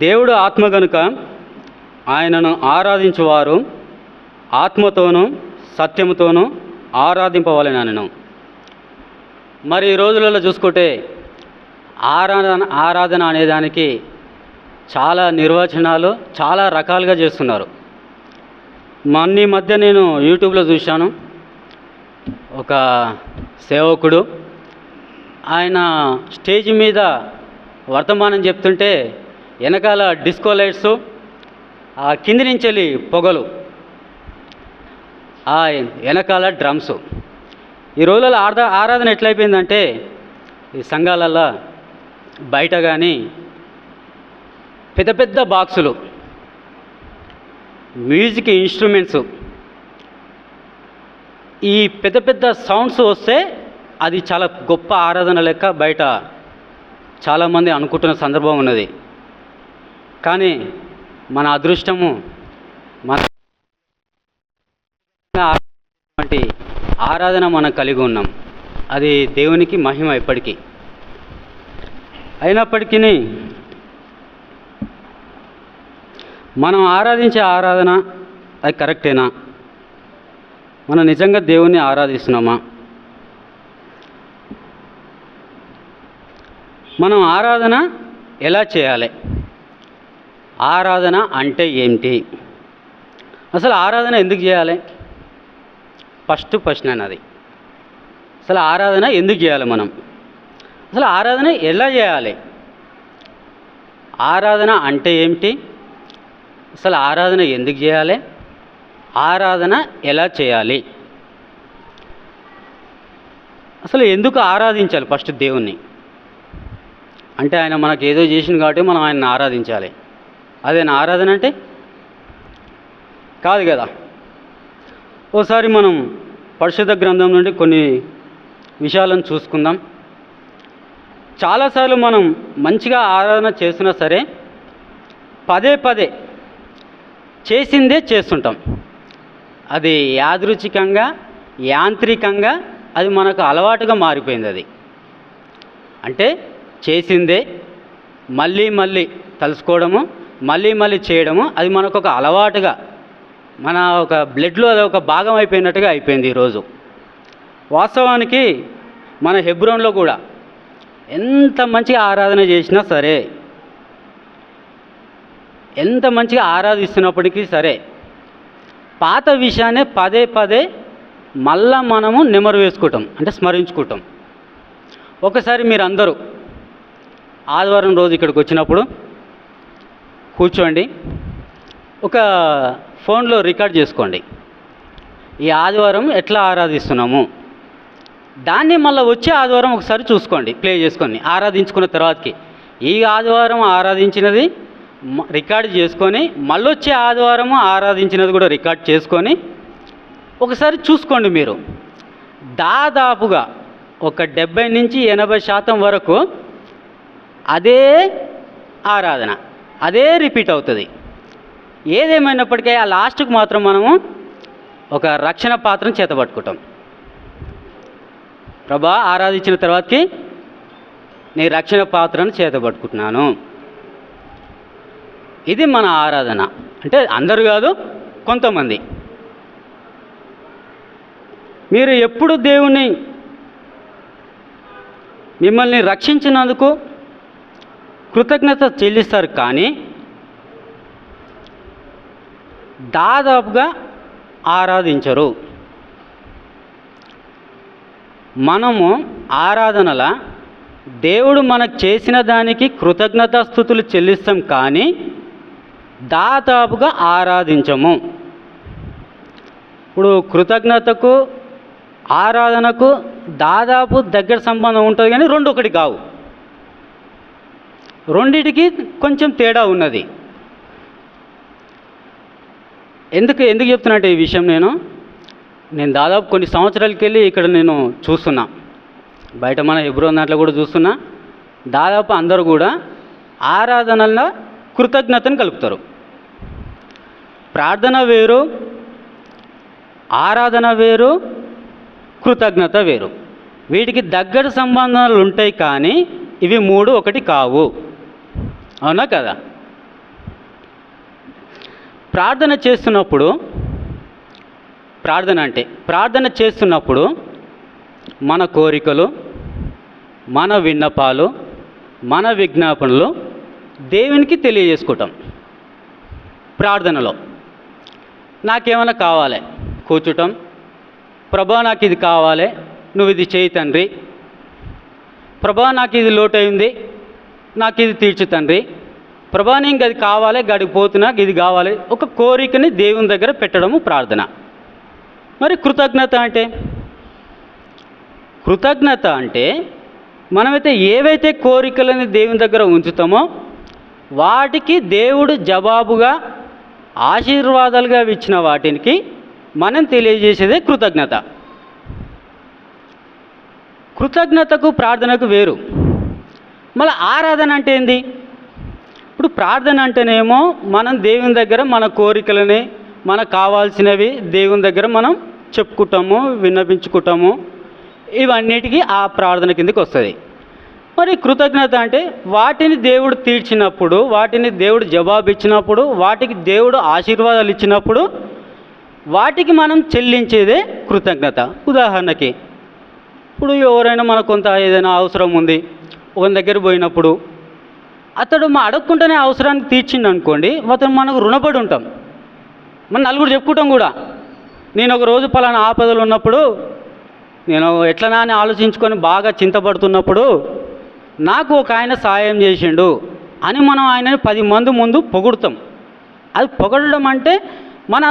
దేవుడు ఆత్మ గనుక ఆయనను ఆరాధించువారు ఆత్మతోనూ సత్యముతోనూ ఆరాధింపవలెనను. మరి ఈ రోజులలో చూసుకుంటే ఆరాధన అనేదానికి చాలా నిర్వచనాలు చాలా రకాలుగా చేస్తున్నారు. మొన్న మధ్య నేను యూట్యూబ్లో చూశాను, ఒక సేవకుడు ఆయన స్టేజ్ మీద వర్తమానం చెప్తుంటే వెనకాల డిస్కో లైట్స్, ఆ కింది నుంచి వెళ్ళి పొగలు, ఆ వెనకాల డ్రమ్స్. ఈ రోజులలో ఆరాధన ఎట్లయిపోయిందంటే ఈ సంఘాలల్లో బయట కానీ పెద్ద పెద్ద బాక్సులు, మ్యూజిక్ ఇన్స్ట్రుమెంట్స్, ఈ పెద్ద పెద్ద సౌండ్స్ వస్తే అది చాలా గొప్ప ఆరాధన లెక్క బయట చాలామంది అనుకుంటున్న సందర్భం ఉన్నది. కానీ మన అదృష్టము మన ఆరాధన మనం కలిగి ఉన్నాం. అది దేవునికి మహిమ ఇప్పటికీ. అయినప్పటికీ మనం ఆరాధించే ఆరాధన అది కరెక్టేనా? మనం నిజంగా దేవుణ్ణి ఆరాధిస్తున్నామా? మనం ఆరాధన ఎలా చేయాలి? ఆరాధన అంటే ఏంటి? అసలు ఆరాధన ఎందుకు చేయాలి? ఫస్ట్ ప్రశ్న అన్నది. అసలు ఆరాధన ఎందుకు చేయాలి? మనం అసలు ఆరాధన ఎలా చేయాలి? ఆరాధన అంటే ఏమిటి? అసలు ఆరాధన ఎందుకు చేయాలి? ఆరాధన ఎలా చేయాలి? అసలు ఎందుకు ఆరాధించాలి? ఫస్ట్ దేవుణ్ణి అంటే ఆయన మనకు ఏదో చేసింది కాబట్టి మనం ఆయన్ని ఆరాధించాలి. అదేనా ఆరాధన అంటే? కాదు కదా. ఓసారి మనం పరిశుద్ధ గ్రంథం నుండి కొన్ని విషయాలను చూసుకుందాం. చాలాసార్లు మనం మంచిగా ఆరాధన చేసినా సరే పదే పదే చేసిందే చేస్తుంటాం. అది యాదృచ్ఛికంగా యాంత్రికంగా అది మనకు అలవాటుగా మారిపోయింది. అది అంటే చేసిందే మళ్ళీ మళ్ళీ తలుసుకోవడము, మళ్ళీ మళ్ళీ చేయడము, అది మనకు ఒక అలవాటుగా మన ఒక బ్లడ్లో అది ఒక భాగం అయిపోయినట్టుగా అయిపోయింది ఈరోజు. వాస్తవానికి మన హెబ్రోన్లో కూడా ఎంత మంచిగా ఆరాధన చేసినా సరే, ఎంత మంచిగా ఆరాధిస్తున్నప్పటికీ సరే పాత విషయాన్ని పదే పదే మళ్ళా మనము నెమరు వేసుకుంటాం, అంటే స్మరించుకుంటాం. ఒకసారి మీరు అందరూ ఆదివారం రోజు ఇక్కడికి వచ్చినప్పుడు కూర్చోండి, ఒక ఫోన్లో రికార్డ్ చేసుకోండి ఈ ఆదివారం ఎట్లా ఆరాధిస్తున్నాము. దాన్ని మళ్ళీ వచ్చే ఆదివారం ఒకసారి చూసుకోండి, ప్లే చేసుకోండి. ఆరాధించుకున్న తర్వాతకి ఈ ఆదివారం ఆరాధించినది రికార్డ్ చేసుకొని మళ్ళీ వచ్చే ఆదివారము ఆరాధించినది కూడా రికార్డ్ చేసుకొని ఒకసారి చూసుకోండి. మీరు దాదాపుగా ఒక 70-80% వరకు అదే ఆరాధన, అదే రిపీట్ అవుతుంది. ఏదేమైనప్పటికీ ఆ లాస్ట్కి మాత్రం మనము ఒక రక్షణ పాత్రను చేతబట్టుకుంటాం. ప్రభా ఆరాధించిన తర్వాతకి నేను రక్షణ పాత్రను చేతబట్టుకుంటున్నాను. ఇది మన ఆరాధన. అంటే అందరూ కాదు, కొంతమంది. మీరు ఎప్పుడు దేవుని మిమ్మల్ని రక్షించినందుకు కృతజ్ఞత చెల్లిస్తారు, కానీ దాదాపుగా ఆరాధించరు. మనము ఆరాధనల దేవుడు మనకు చేసిన దానికి కృతజ్ఞతాస్తుతులు చెల్లిస్తాం, కానీ దాదాపుగా ఆరాధించము. ఇప్పుడు కృతజ్ఞతకు ఆరాధనకు దాదాపు దగ్గర సంబంధం ఉంటుంది, కానీ రెండు ఒకటి కావు. రెండిటికి కొంచెం తేడా ఉన్నది. ఎందుకు చెప్తున్నట్టు ఈ విషయం నేను దాదాపు కొన్ని సంవత్సరాలకి వెళ్ళి ఇక్కడ నేను చూస్తున్నా, బయట మన హెబ్రోన్ దాంట్లో కూడా చూస్తున్నా. దాదాపు అందరూ కూడా ఆరాధనలో కృతజ్ఞతను కలుపుతారు. ప్రార్థన వేరు, ఆరాధన వేరు, కృతజ్ఞత వేరు. వీటికి దగ్గర సంబంధాలు ఉంటాయి, కానీ ఇవి మూడు ఒకటి కావు. అవునా కదా? ప్రార్థన చేస్తున్నప్పుడు మన కోరికలు, మన విన్నపాలు, మన విజ్ఞాపనలు దేవునికి తెలియజేసుకుంటాం. ప్రార్థనలో నాకేమైనా కావాలి, కూర్చుంటాం. ప్రభా నాకు ఇది కావాలి, నువ్వు ఇది చేయి తండ్రి. ప్రభా నాకు ఇది లోటైంది, నాకు ఇది తీర్చు తండ్రి. ప్రభా నీకు అది కావాలి, గడికి పోతున్నా ఇది కావాలి. ఒక కోరికని దేవుని దగ్గర పెట్టడము ప్రార్థన. మరి కృతజ్ఞత అంటే మనమైతే ఏవైతే కోరికలని దేవుని దగ్గర ఉంచుతామో వాటికి దేవుడు జవాబుగా ఆశీర్వాదాలుగా ఇచ్చిన వాటికి మనం తెలియజేసేదే కృతజ్ఞత. కృతజ్ఞతకు ప్రార్థనకు వేరు. మళ్ళీ ఆరాధన అంటే ఏంది? ఇప్పుడు ప్రార్థన అంటేనేమో మనం దేవుని దగ్గర మన కోరికలని, మనకు కావాల్సినవి దేవుని దగ్గర మనం చెప్పుకుంటాము, విన్నపించుకుంటాము. ఇవన్నిటికీ ఆ ప్రార్థన కిందకి వస్తుంది. మరి కృతజ్ఞత అంటే వాటిని దేవుడు తీర్చినప్పుడు, వాటిని దేవుడు జవాబు ఇచ్చినప్పుడు, వాటికి దేవుడు ఆశీర్వాదాలు ఇచ్చినప్పుడు వాటికి మనం చెల్లించేదే కృతజ్ఞత. ఉదాహరణకి ఇప్పుడు ఎవరైనా మనకు కొంత ఏదైనా అవసరం ఉంది, ఒక దగ్గర పోయినప్పుడు అతడు అడగకుండానే అవసరానికి తీర్చిండు అనుకోండి, అతను మనకు రుణపడి ఉంటాం. మనం నలుగురు చెప్పుకుంటాం కూడా. నేను ఒక రోజు పలానా ఆపదలు ఉన్నప్పుడు, నేను ఎట్లనా అని ఆలోచించుకొని బాగా చింతపడుతున్నప్పుడు నాకు ఒక ఆయన సాయం చేసిండు అని మనం ఆయనని 10 మంది ముందు పొగుడుతాం. అది పొగడడం అంటే మన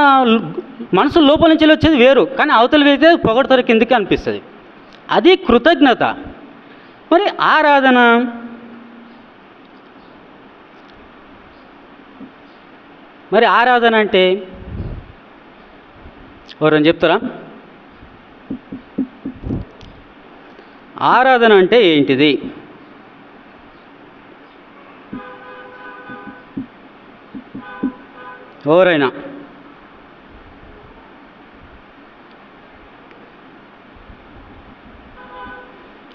మనసు లోపల నుంచి వచ్చేది వేరు, కానీ అవతల వేస్తే పొగడతారు కిందకి అనిపిస్తుంది. అది కృతజ్ఞత. మరి ఆరాధన అంటే ఎవరైనా చెప్తారా? ఆరాధన అంటే ఏంటిది? ఎవరైనా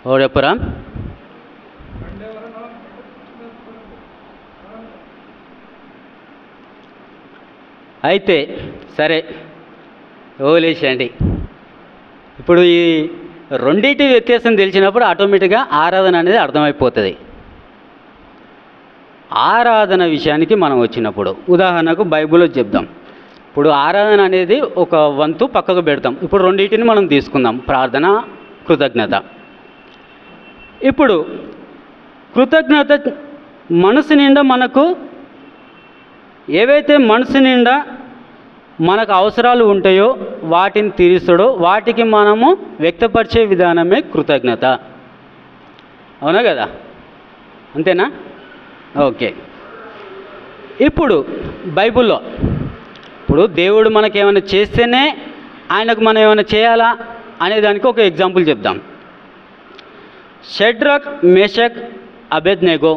ఎవరు చెప్పరా? అయితే సరే ఓలేసండి. ఇప్పుడు ఈ రెండింటి వ్యత్యాసం తెలిసినప్పుడు ఆటోమేటిక్గా ఆరాధన అనేది అర్థమైపోతుంది. ఆరాధన విషయానికి మనం వచ్చినప్పుడు ఉదాహరణకు బైబిల్లో చెప్దాం. ఇప్పుడు ఆరాధన అనేది ఒక వంతు పక్కకు పెడతాం. ఇప్పుడు రెండింటిని మనం తీసుకుందాం, ప్రార్థన, కృతజ్ఞత. ఇప్పుడు కృతజ్ఞత మనసు నిండా మనకు ఏవైతే మనసు నిండా మనకు అవసరాలు ఉంటాయో వాటిని తీరుస్తాడో వాటికి మనము వ్యక్తపరిచే విధానమే కృతజ్ఞత. అవునా కదా? అంతేనా? ఓకే. ఇప్పుడు బైబిల్లో ఇప్పుడు దేవుడు మనకేమైనా చేస్తేనే ఆయనకు మనం ఏమైనా చేయాలా అనేదానికి ఒక ఎగ్జాంపుల్ చెప్దాం. షడ్రక్, మేషక్, అబేద్నెగో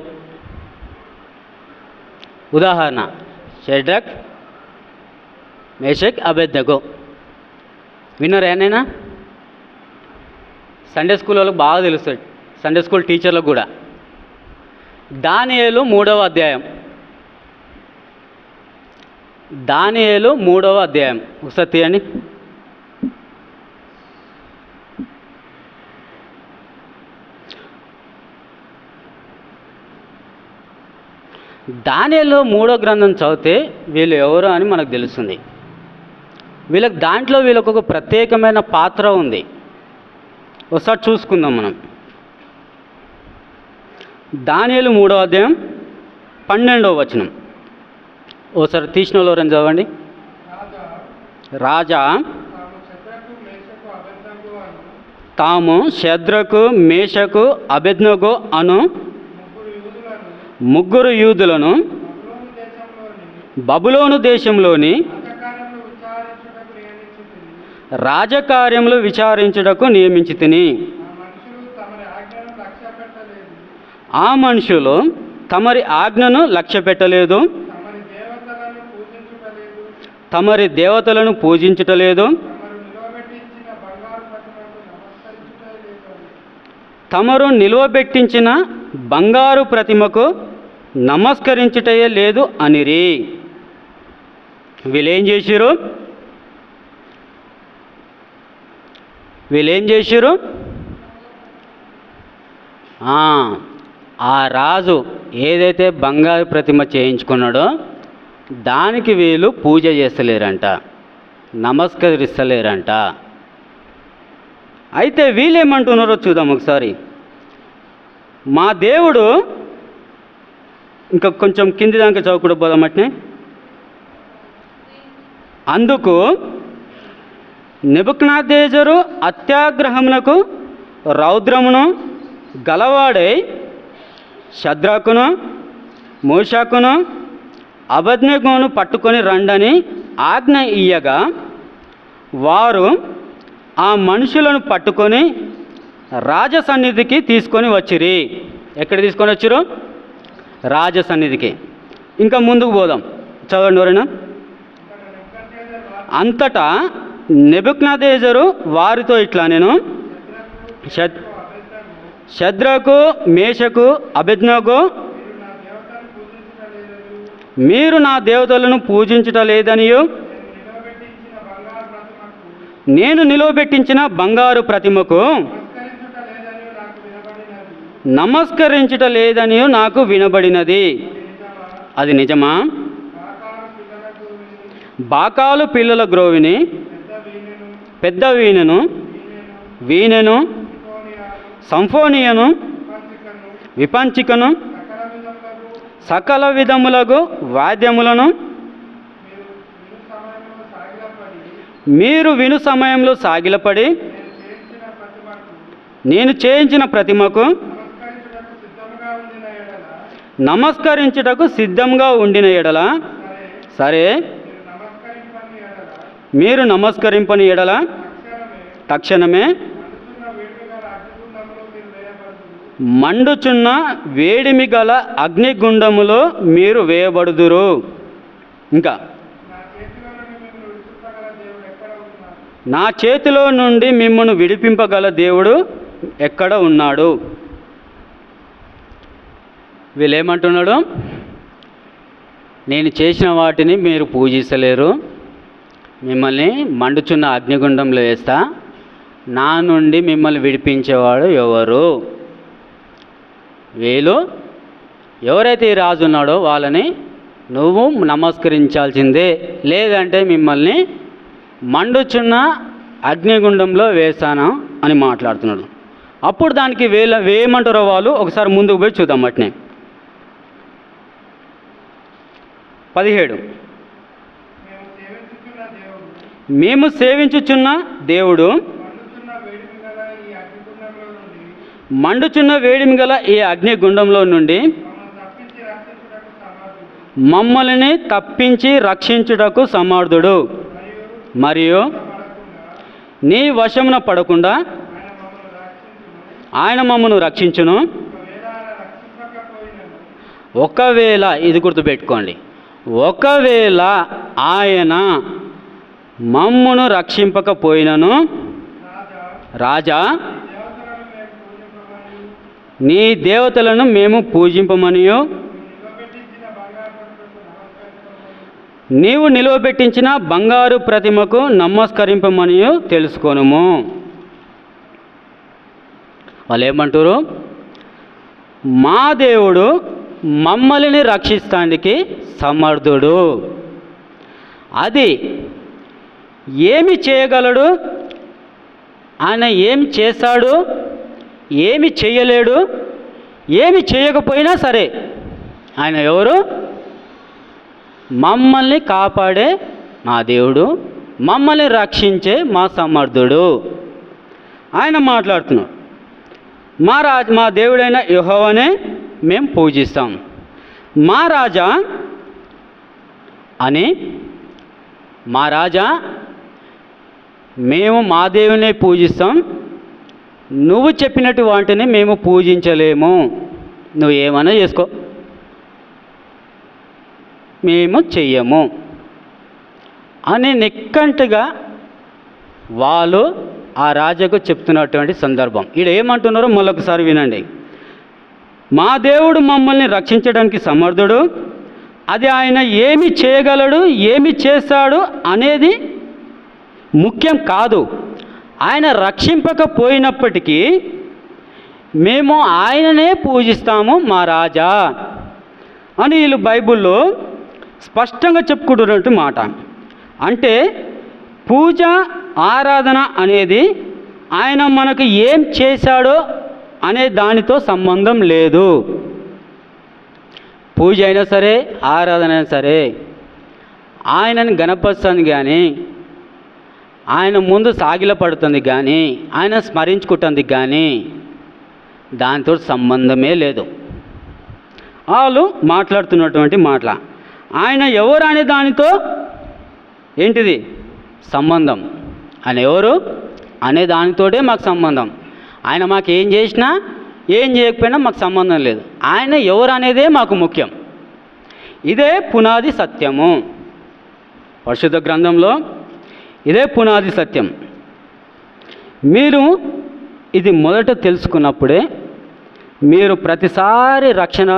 ఉదాహరణ. షడ్రక్, మేషక్, అబేద్నెగో విన్నర్ ఏనైనా? సండే స్కూల్ వాళ్ళకి బాగా తెలుస్తుంది, సండే స్కూల్ టీచర్లకు కూడా. దానియేలు 3వ అధ్యాయం. దానియేలు 3వ అధ్యాయం ఒకసారి తీయండి. దానియేలు 3వ గ్రంథం చదివితే వీళ్ళు ఎవరు అని మనకు తెలుస్తుంది. వీళ్ళకు ఒక ప్రత్యేకమైన పాత్ర ఉంది. ఒకసారి చూసుకుందాం మనం. దానియేలు 3వ అధ్యాయం 12వ వచనం ఓసారి తీసిన వాళ్ళు ఎవరైనా చదవండి. రాజా తాము షద్రకు, మేషకు, అబేద్నెగో అను 3 యూదులను బబులోను దేశంలోని రాజకార్యములు విచారించుటకు నియమించితిని. ఆ మనుషులు తమరి ఆజ్ఞను లక్ష్య పెట్టలేదు, తమరి దేవతలను పూజించుటలేదు, తమరు నిలువబెట్టించిన బంగారు ప్రతిమకు నమస్కరించుటయే లేదు అనిరి. వీళ్ళేం చేశారు? ఆ రాజు ఏదైతే బంగారు ప్రతిమ చేయించుకున్నాడో దానికి వీళ్ళు పూజ చేస్తలేరంట, నమస్కరిస్తలేరంట. అయితే వీళ్ళేమంటున్నారో చూద్దాం ఒకసారి. మా దేవుడు, ఇంకా కొంచెం కింది దాకా చౌకుడు పోదామట్నే. అందుకు నెబుకద్నెజరు అత్యాగ్రహమునకు రౌద్రమును గలవాడై షద్రకును మేషాకును అబేద్నెగోను పట్టుకొని రండని ఆజ్ఞ ఇయ్యగా వారు ఆ మనుషులను పట్టుకొని రాజసన్నిధికి తీసుకొని వచ్చిరి. ఎక్కడ తీసుకొని వచ్చిరు? రాజసన్నిధికి. ఇంకా ముందుకు పోదాం, చదవండి ఎవరైనా. అంతటా నెబుకద్నెజరు వారితో ఇట్లా, నేను షద్రకు మేషకు అబేద్నెగో, మీరు నా దేవతలను పూజించటలేదనియు నేను నిలవబెట్టించిన బంగారు ప్రతిమకు నమస్కరించటలేదనియు నాకు వినబడినది. అది నిజమా? బాకాలు పిల్లల గ్రోవిని, పెద్ద వీణెను సంఫోనియను విపంచికను సకల విధములకు వాద్యములను మీరు విను సమయంలో సాగిలపడి నేను చేయించిన ప్రతిమకు నమస్కరించుటకు సిద్ధంగా ఉండిన ఎడల, సరే మీరు నమస్కరింపని ఎడల తక్షణమే మండుచున్న వేడిమి గల అగ్నిగుండములో మీరు వేయబడుదురు. ఇంకా నా చేతిలో నుండి మిమ్మల్ని విడిపింపగల దేవుడు ఎక్కడ ఉన్నాడు? వీళ్ళేమంటున్నాడు? నేను చేసిన వాటిని మీరు పూజిస్తలేరు, మిమ్మల్ని మండుచున్న అగ్నిగుండంలో వేస్తా, నా నుండి మిమ్మల్ని విడిపించేవాడు ఎవరు? వీళ్ళు ఎవరైతే ఈ రాజు ఉన్నాడో వాళ్ళని నువ్వు నమస్కరించాల్సిందే, లేదంటే మిమ్మల్ని మండుచున్న అగ్నిగుండంలో వేస్తాను అని మాట్లాడుతున్నాడు. అప్పుడు దానికి వేయమంటారో వాళ్ళు ఒకసారి ముందుకు పోయి చూద్దాం. అట్నే 17 మేము సేవించుచున్న దేవుడు మండుచున్న వేడిమి గల ఈ అగ్నిగుండంలో నుండి మమ్మల్ని తప్పించి రక్షించుటకు సమర్థుడు, మరియు నీ వశమున పడకుండా ఆయన మమ్మను రక్షించును. ఒకవేళ, ఇది గుర్తుపెట్టుకోండి, ఒకవేళ ఆయన మమ్మును రక్షింపకపోయినను, రాజా నీ దేవతలను మేము పూజింపమనియో నీవు నిలువబెట్టించిన బంగారు ప్రతిమకు నమస్కరింపమనియో తెలుసుకోనుము. వాళ్ళు ఏమంటారు? మా దేవుడు మమ్మల్ని రక్షిస్తానికి సమర్థుడు, అది ఏమి చేయగలడు, ఆయన ఏమి చేస్తాడు, ఏమి చేయలేడు, ఏమి చేయకపోయినా సరే ఆయన ఎవరు? మమ్మల్ని కాపాడే మా దేవుడు, మమ్మల్ని రక్షించే మా సమర్థుడు. ఆయన మాట్లాడుతున్నాడు, మా దేవుడైన యెహోవానే మేము పూజిస్తాం. మా రాజా అని, మా రాజా మేము మా దేవునే పూజిస్తాం, నువ్వు చెప్పినట్టు వాటిని మేము పూజించలేము, నువ్వు ఏమైనా చేసుకో, మేము చెయ్యము అని నిక్కట్టుగా వాళ్ళు ఆ రాజుకు చెప్తున్నటువంటి సందర్భం. ఈడ ఏమంటున్నారో మళ్ళొకసారి వినండి. మా దేవుడు మమ్మల్ని రక్షించడానికి సమర్థుడు, అది ఆయన ఏమి చేయగలడు, ఏమి చేస్తాడు అనేది ముఖ్యం కాదు. ఆయన రక్షింపకపోయినప్పటికీ మేము ఆయననే పూజిస్తాము మా రాజా అని వీళ్ళు బైబిల్లో స్పష్టంగా చెప్పుకుంటున్నట్టు మాట. అంటే పూజ, ఆరాధన అనేది ఆయన మనకు ఏం చేశాడో అనే దానితో సంబంధం లేదు. పూజ అయినా సరే, ఆరాధన అయినా సరే ఆయనని గణపరుస్తుంది కానీ, ఆయన ముందు సాగిలపడుతుంది కానీ, ఆయన స్మరించుకుంటుంది కానీ దాంతో సంబంధమే లేదు. వాళ్ళు మాట్లాడుతున్నటువంటి మాటల ఆయన ఎవరు అనే దానితో ఏంటిది సంబంధం, ఆయన ఎవరు అనే దానితోటే మాకు సంబంధం. ఆయన మాకు ఏం చేసినా ఏం చేయకపోయినా మాకు సంబంధం లేదు. ఆయన ఎవరు అనేదే మాకు ముఖ్యం. ఇదే పునాది సత్యము. పరిశుద్ధ గ్రంథంలో ఇదే పునాది సత్యం. మీరు ఇది మొదట తెలుసుకున్నప్పుడే మీరు ప్రతిసారి రక్షణ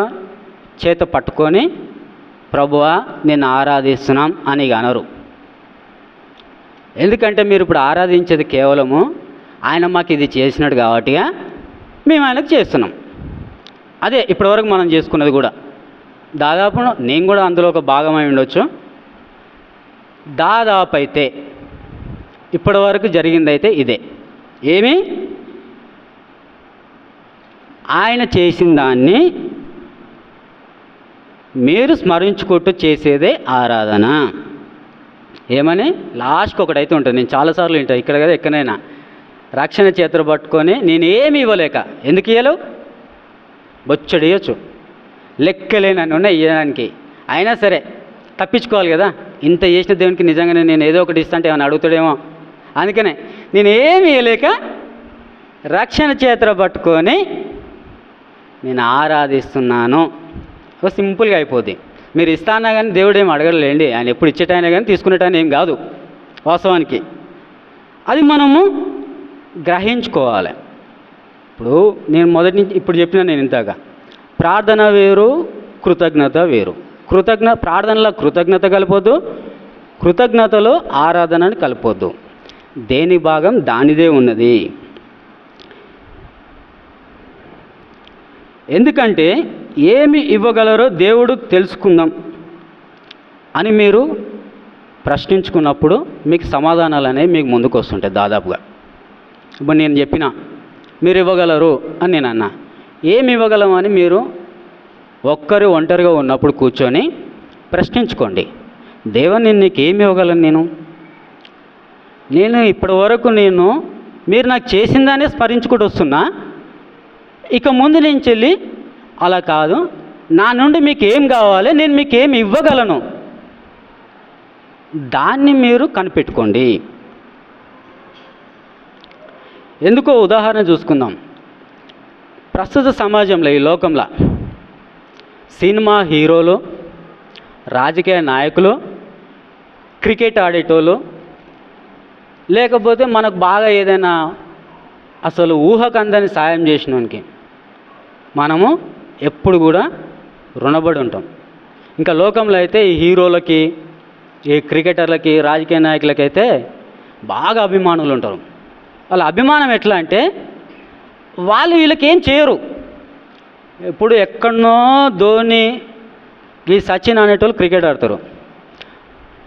చేత పట్టుకొని ప్రభువా నేను ఆరాధిస్తున్నాం అని అనరు. ఎందుకంటే మీరు ఇప్పుడు ఆరాధించేది కేవలము ఆయన మాకు ఇది చేసినాడు కాబట్టిగా మేము ఆయనకు చేస్తున్నాం. అదే ఇప్పటివరకు మనం చేసుకున్నది కూడా. దాదాపు నేను కూడా అందులో ఒక భాగమై ఉండొచ్చు. దాదాపు అయితే ఇప్పటివరకు జరిగిందైతే ఇదే. ఏమి ఆయన చేసిన దాన్ని మీరు స్మరించుకుంటూ చేసేదే ఆరాధన. ఏమని లాస్ట్కి ఒకటైతే ఉంటుంది. నేను చాలాసార్లు వింటాను, ఇక్కడ కదా ఎక్కడైనా రక్షణ చేతులు పట్టుకొని నేనేమి ఇవ్వలేక, ఎందుకు ఇవ్వలేవు? బొచ్చడు ఇవ్వచ్చు, లెక్కలేనని ఉన్నాయి ఇవ్వడానికి. అయినా సరే తప్పించుకోవాలి కదా. ఇంత చేసిన దేవునికి నిజంగానే నేను ఏదో ఒకటి ఇస్తా అంటే ఏమైనా అడుగుతాడేమో. అందుకనే నేనేమి ఇవ్వలేక రక్షణ చేతులు పట్టుకొని నేను ఆరాధిస్తున్నాను. సింపుల్గా అయిపోద్ది. మీరు ఇస్తానా కానీ దేవుడు ఏమి అడగలేండి. ఆయన ఎప్పుడు ఇచ్చేటైనా కానీ తీసుకునేటైనా ఏం కాదు వాస్తవానికి. అది మనము గ్రహించుకోవాలి. ఇప్పుడు నేను మొదటి నుంచి ఇప్పుడు చెప్పిన నేను ఇంతగా ప్రార్థన వేరు, కృతజ్ఞత వేరు. ప్రార్థనలో కృతజ్ఞత కలపొద్దు, కృతజ్ఞతలో ఆరాధనని కలపొద్దు. దేని భాగం దానిదే ఉన్నది. ఎందుకంటే ఏమి ఇవ్వగలరో దేవుడు తెలుసుకుందాం అని మీరు ప్రశ్నించుకున్నప్పుడు మీకు సమాధానాలు అనేవి మీకు ముందుకు వస్తుంటాయి దాదాపుగా. ఇప్పుడు నేను చెప్పిన మీరు ఇవ్వగలరు అని నేను అన్నా. ఏమి ఇవ్వగలమని మీరు ఒంటరిగా ఉన్నప్పుడు కూర్చొని ప్రశ్నించుకోండి. దేవా నేను నీకు ఏమి ఇవ్వగలను? నేను ఇప్పటి వరకు మీరు నాకు చేసిందానే స్మరించుకుంటూ వస్తున్నా. ఇక ముందు నేను చెల్లి అలా కాదు, నా నుండి మీకు ఏం కావాలి, నేను మీకు ఏమి ఇవ్వగలను, దాన్ని మీరు కనిపెట్టుకోండి. ఎందుకో ఉదాహరణ చూసుకుందాం. ప్రస్తుత సమాజంలో ఈ లోకంలో సినిమా హీరోలు, రాజకీయ నాయకులు, క్రికెట్ ఆడేటోళ్ళు, లేకపోతే మనకు బాగా ఏదైనా అసలు ఊహకందని సాయం చేసినోనికి మనము ఎప్పుడు కూడా రుణపడి ఉంటాం. ఇంకా లోకంలో అయితే ఈ హీరోలకి, ఈ క్రికెటర్లకి, రాజకీయ నాయకులకైతే బాగా అభిమానులు ఉంటారు. వాళ్ళ అభిమానం ఎట్లా అంటే వాళ్ళు వీళ్ళకేం చేయరు. ఇప్పుడు ఎక్కడనో ధోని, ఈ సచిన్ అనేటోళ్ళు క్రికెట్ ఆడతారు.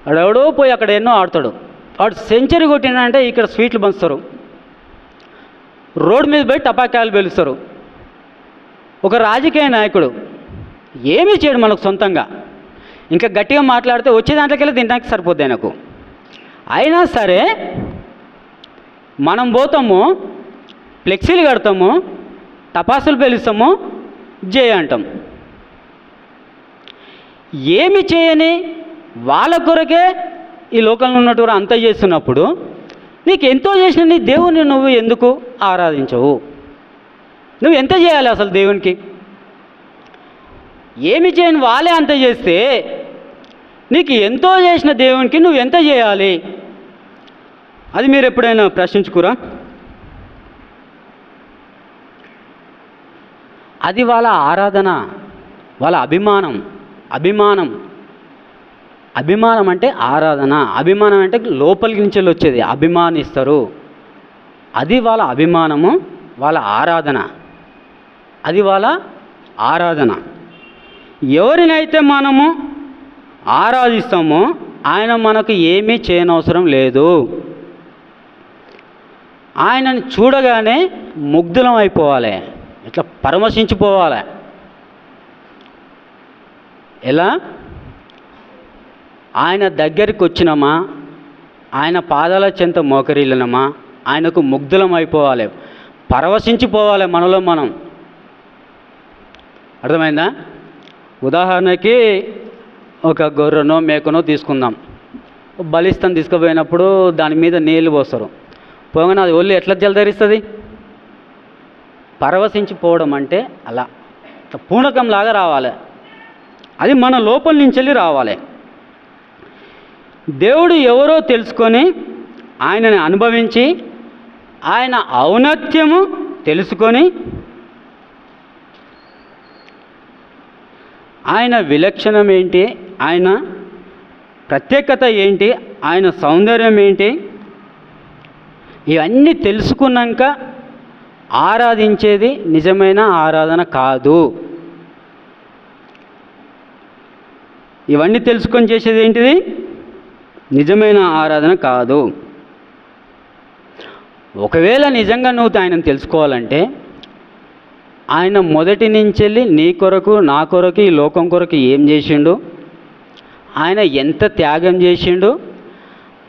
వాడెవడో పోయి అక్కడ ఎన్నో ఆడతాడు. వాడు సెంచరీ కొట్టినంటే ఇక్కడ స్వీట్లు పంచుతారు, రోడ్డు మీద పోయి టపాకాయలు పేలుస్తారు. ఒక రాజకీయ నాయకుడు ఏమీ చేయడు మనకు సొంతంగా. ఇంకా గట్టిగా మాట్లాడితే వచ్చే దాంట్లోకెళ్ళి తినడానికి సరిపోద్ది ఆయనకు. అయినా సరే మనం పోతాము, ఫ్లెక్సీలు కడతాము, టపాసులు పేలుస్తాము, జై అంటాం. ఏమి చేయని వాళ్ళ కొరకే ఈ లోకంలో ఉన్నట్టు అంత చేస్తున్నప్పుడు నీకు ఎంతో చేసిన నీ దేవుని నువ్వు ఎందుకు ఆరాధించవు? నువ్వు ఎంత చేయాలి అసలు దేవునికి? ఏమి చేయని వాళ్ళే అంత చేస్తే నీకు ఎంతో చేసిన దేవునికి నువ్వు ఎంత చేయాలి? అది మీరు ఎప్పుడైనా ప్రశ్నించుకురా? అది వాళ్ళ ఆరాధన, వాళ్ళ అభిమానం. అభిమానం అంటే ఆరాధన. అభిమానం అంటే లోపలికి నుంచి వచ్చేది, అభిమానిస్తారు. అది వాళ్ళ అభిమానము, వాళ్ళ ఆరాధన. అది వాళ్ళ ఆరాధన. ఎవరినైతే మనము ఆరాధిస్తామో ఆయన మనకు ఏమీ చేయనవసరం లేదు. ఆయనని చూడగానే ముగ్ధులం అయిపోవాలి, ఇట్లా పరవశించిపోవాలి. ఎలా? ఆయన దగ్గరికి వచ్చినామా, ఆయన పాదాల చెంత మోకరిల్లినమా, ఆయనకు ముగ్ధులం అయిపోవాలి, పరవశించిపోవాలి మనలో మనం. అర్థమైందా? ఉదాహరణకి ఒక గొర్రెనో మేకనో తీసుకుందాం. బలిస్తాను తీసుకుపోయినప్పుడు దాని మీద నీళ్ళు పోస్తారు. పోగానే అది ఒళ్ళు ఎట్లా జలధరిస్తుంది? పరవశించిపోవడం అంటే అలా పూనకంలాగా రావాలి. అది మన లోపల నుంచి వెళ్ళి రావాలి. దేవుడు ఎవరో తెలుసుకొని ఆయనని అనుభవించి ఆయన ఔన్నత్యము తెలుసుకొని ఆయన విలక్షణం ఏంటి, ఆయన ప్రత్యేకత ఏంటి, ఆయన సౌందర్యం ఏంటి, ఇవన్నీ తెలుసుకున్నాక ఆరాధించేది నిజమైన ఆరాధన కాదు. ఇవన్నీ తెలుసుకొని చేసేది ఏంటిది? నిజమైన ఆరాధన కాదు. ఒకవేళ నిజంగా నువ్వు ఆయనను తెలుసుకోవాలంటే ఆయన మొదటి నుంచి వెళ్ళి నీ కొరకు నా కొరకు ఈ లోకం కొరకు ఏం చేసిండు, ఆయన ఎంత త్యాగం చేసిండు,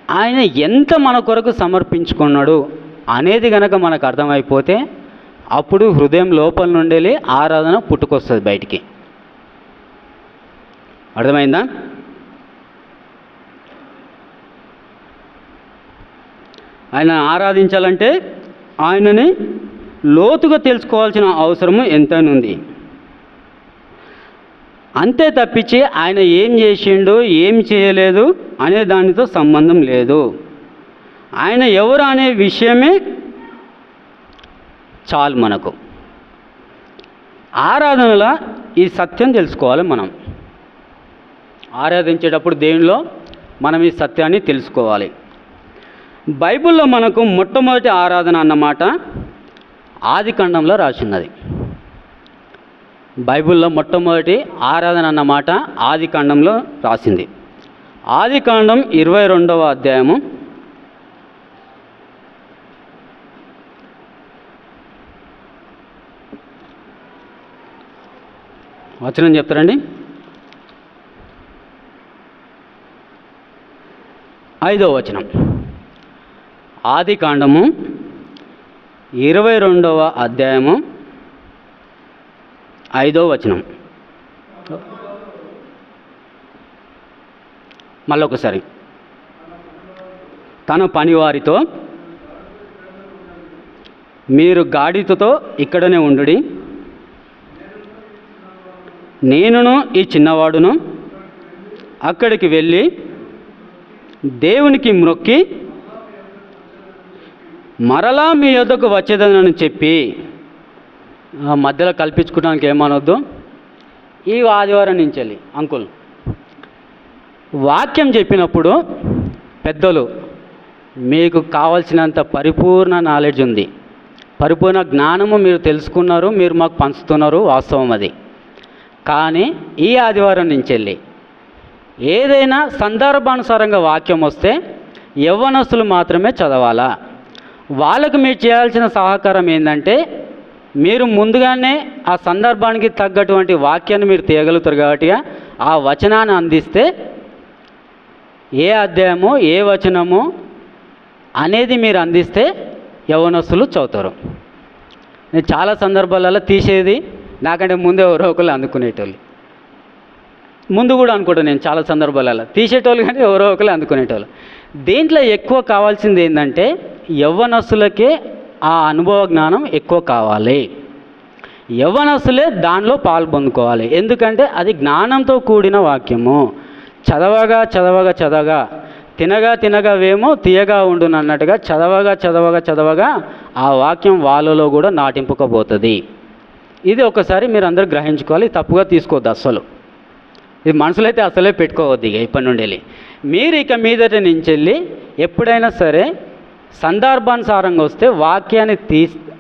ఆయన ఎంత మన కొరకు సమర్పించుకున్నాడు అనేది కనుక మనకు అర్థమైపోతే అప్పుడు హృదయం లోపల నుండి వెళ్ళి ఆరాధన పుట్టుకొస్తుంది బయటికి. అర్థమైందా? ఆయన ఆరాధించాలంటే ఆయనని లోతుగా తెలుసుకోవాల్సిన అవసరము ఎంతైనా ఉంది. అంతే తప్పించి ఆయన ఏం చేసిండు ఏం చేయలేదు అనే దానితో సంబంధం లేదు. ఆయన ఎవరు అనే విషయమే చాలు మనకు. ఆరాధనలో ఈ సత్యం తెలుసుకోవాలి. మనం ఆరాధించేటప్పుడు దేవునిలో మనం ఈ సత్యాన్ని తెలుసుకోవాలి. బైబిల్లో మనకు మొట్టమొదటి ఆరాధన అన్నమాట ఆదికాండంలో రాసిన్నది. బైబిల్లో మొట్టమొదటి ఆరాధన అన్నమాట ఆదికాండంలో రాసింది. ఆదికాండం 22వ అధ్యాయము వచనం చెప్తారండి. 5వ వచనం. ఆదికాండము 22వ అధ్యాయము 5వ వచనం. మళ్ళొకసారి. తన పనివారితో మీరు గాడిదతో ఇక్కడనే ఉండుడి, నేనును ఈ చిన్నవాడును అక్కడికి వెళ్ళి దేవునికి మ్రొక్కి మరలా మీ యొద్దకు వచ్చేదనని చెప్పి, మధ్యలో కల్పించుకోవడానికి ఏమనొద్దు. ఈ ఆదివారం నుంచి వెళ్ళి అంకుల్ వాక్యం చెప్పినప్పుడు పెద్దలు మీకు కావలసినంత పరిపూర్ణ నాలెడ్జ్ ఉంది, పరిపూర్ణ జ్ఞానము మీరు తెలుసుకున్నారు, మీరు మాకు పంచుతున్నారు, వాస్తవం అది. కానీ ఈ ఆదివారం నుంచి వెళ్ళి ఏదైనా సందర్భానుసారంగా వాక్యం వస్తే యవ్వనస్తులు మాత్రమే చదవాలా. వాళ్ళకు మీరు చేయాల్సిన సహకారం ఏంటంటే మీరు ముందుగానే ఆ సందర్భానికి తగ్గటువంటి వాక్యాన్ని మీరు తీయగలుగుతారు కాబట్టి ఆ వచనాన్ని అందిస్తే ఏ అధ్యాయము ఏ వచనము అనేది మీరు అందిస్తే యవ్వనస్తులు చదువుతారు. నేను చాలా సందర్భాలలో తీసేది నాకంటే ముందే ఎవరో ఒకళ్ళు అందుకునేటోళ్ళు, ముందు కూడా అనుకుంటాను నేను చాలా సందర్భాలలో తీసేటోళ్ళు కానీ ఎవరో ఒకళ్ళు అందుకునేటోళ్ళు. దీంట్లో ఎక్కువ కావాల్సింది ఏంటంటే యవ్వనస్తులకే ఆ అనుభవ జ్ఞానం ఎక్కువ కావాలి. యవ్వనస్తులే దానిలో పాల్పొందుకోవాలి. ఎందుకంటే అది జ్ఞానంతో కూడిన వాక్యము. చదవగా చదవగా చదవగా తినగా తినగా వేమో తీయగా ఉండును అన్నట్టుగా చదవగా చదవగా చదవగా ఆ వాక్యం వాళ్ళలో కూడా నాటింపుకపోతుంది. ఇది ఒకసారి మీరు అందరూ గ్రహించుకోవాలి, తప్పుగా తీసుకోవద్దు అస్సలు. ఇది మనసులో అయితే అసలే పెట్టుకోవద్దు ఇక ఇప్పటి నుండి వెళ్ళి. మీరు ఇక మీదట నుంచి వెళ్ళి ఎప్పుడైనా సరే సందర్భానుసారంగా వస్తే వాక్యాన్ని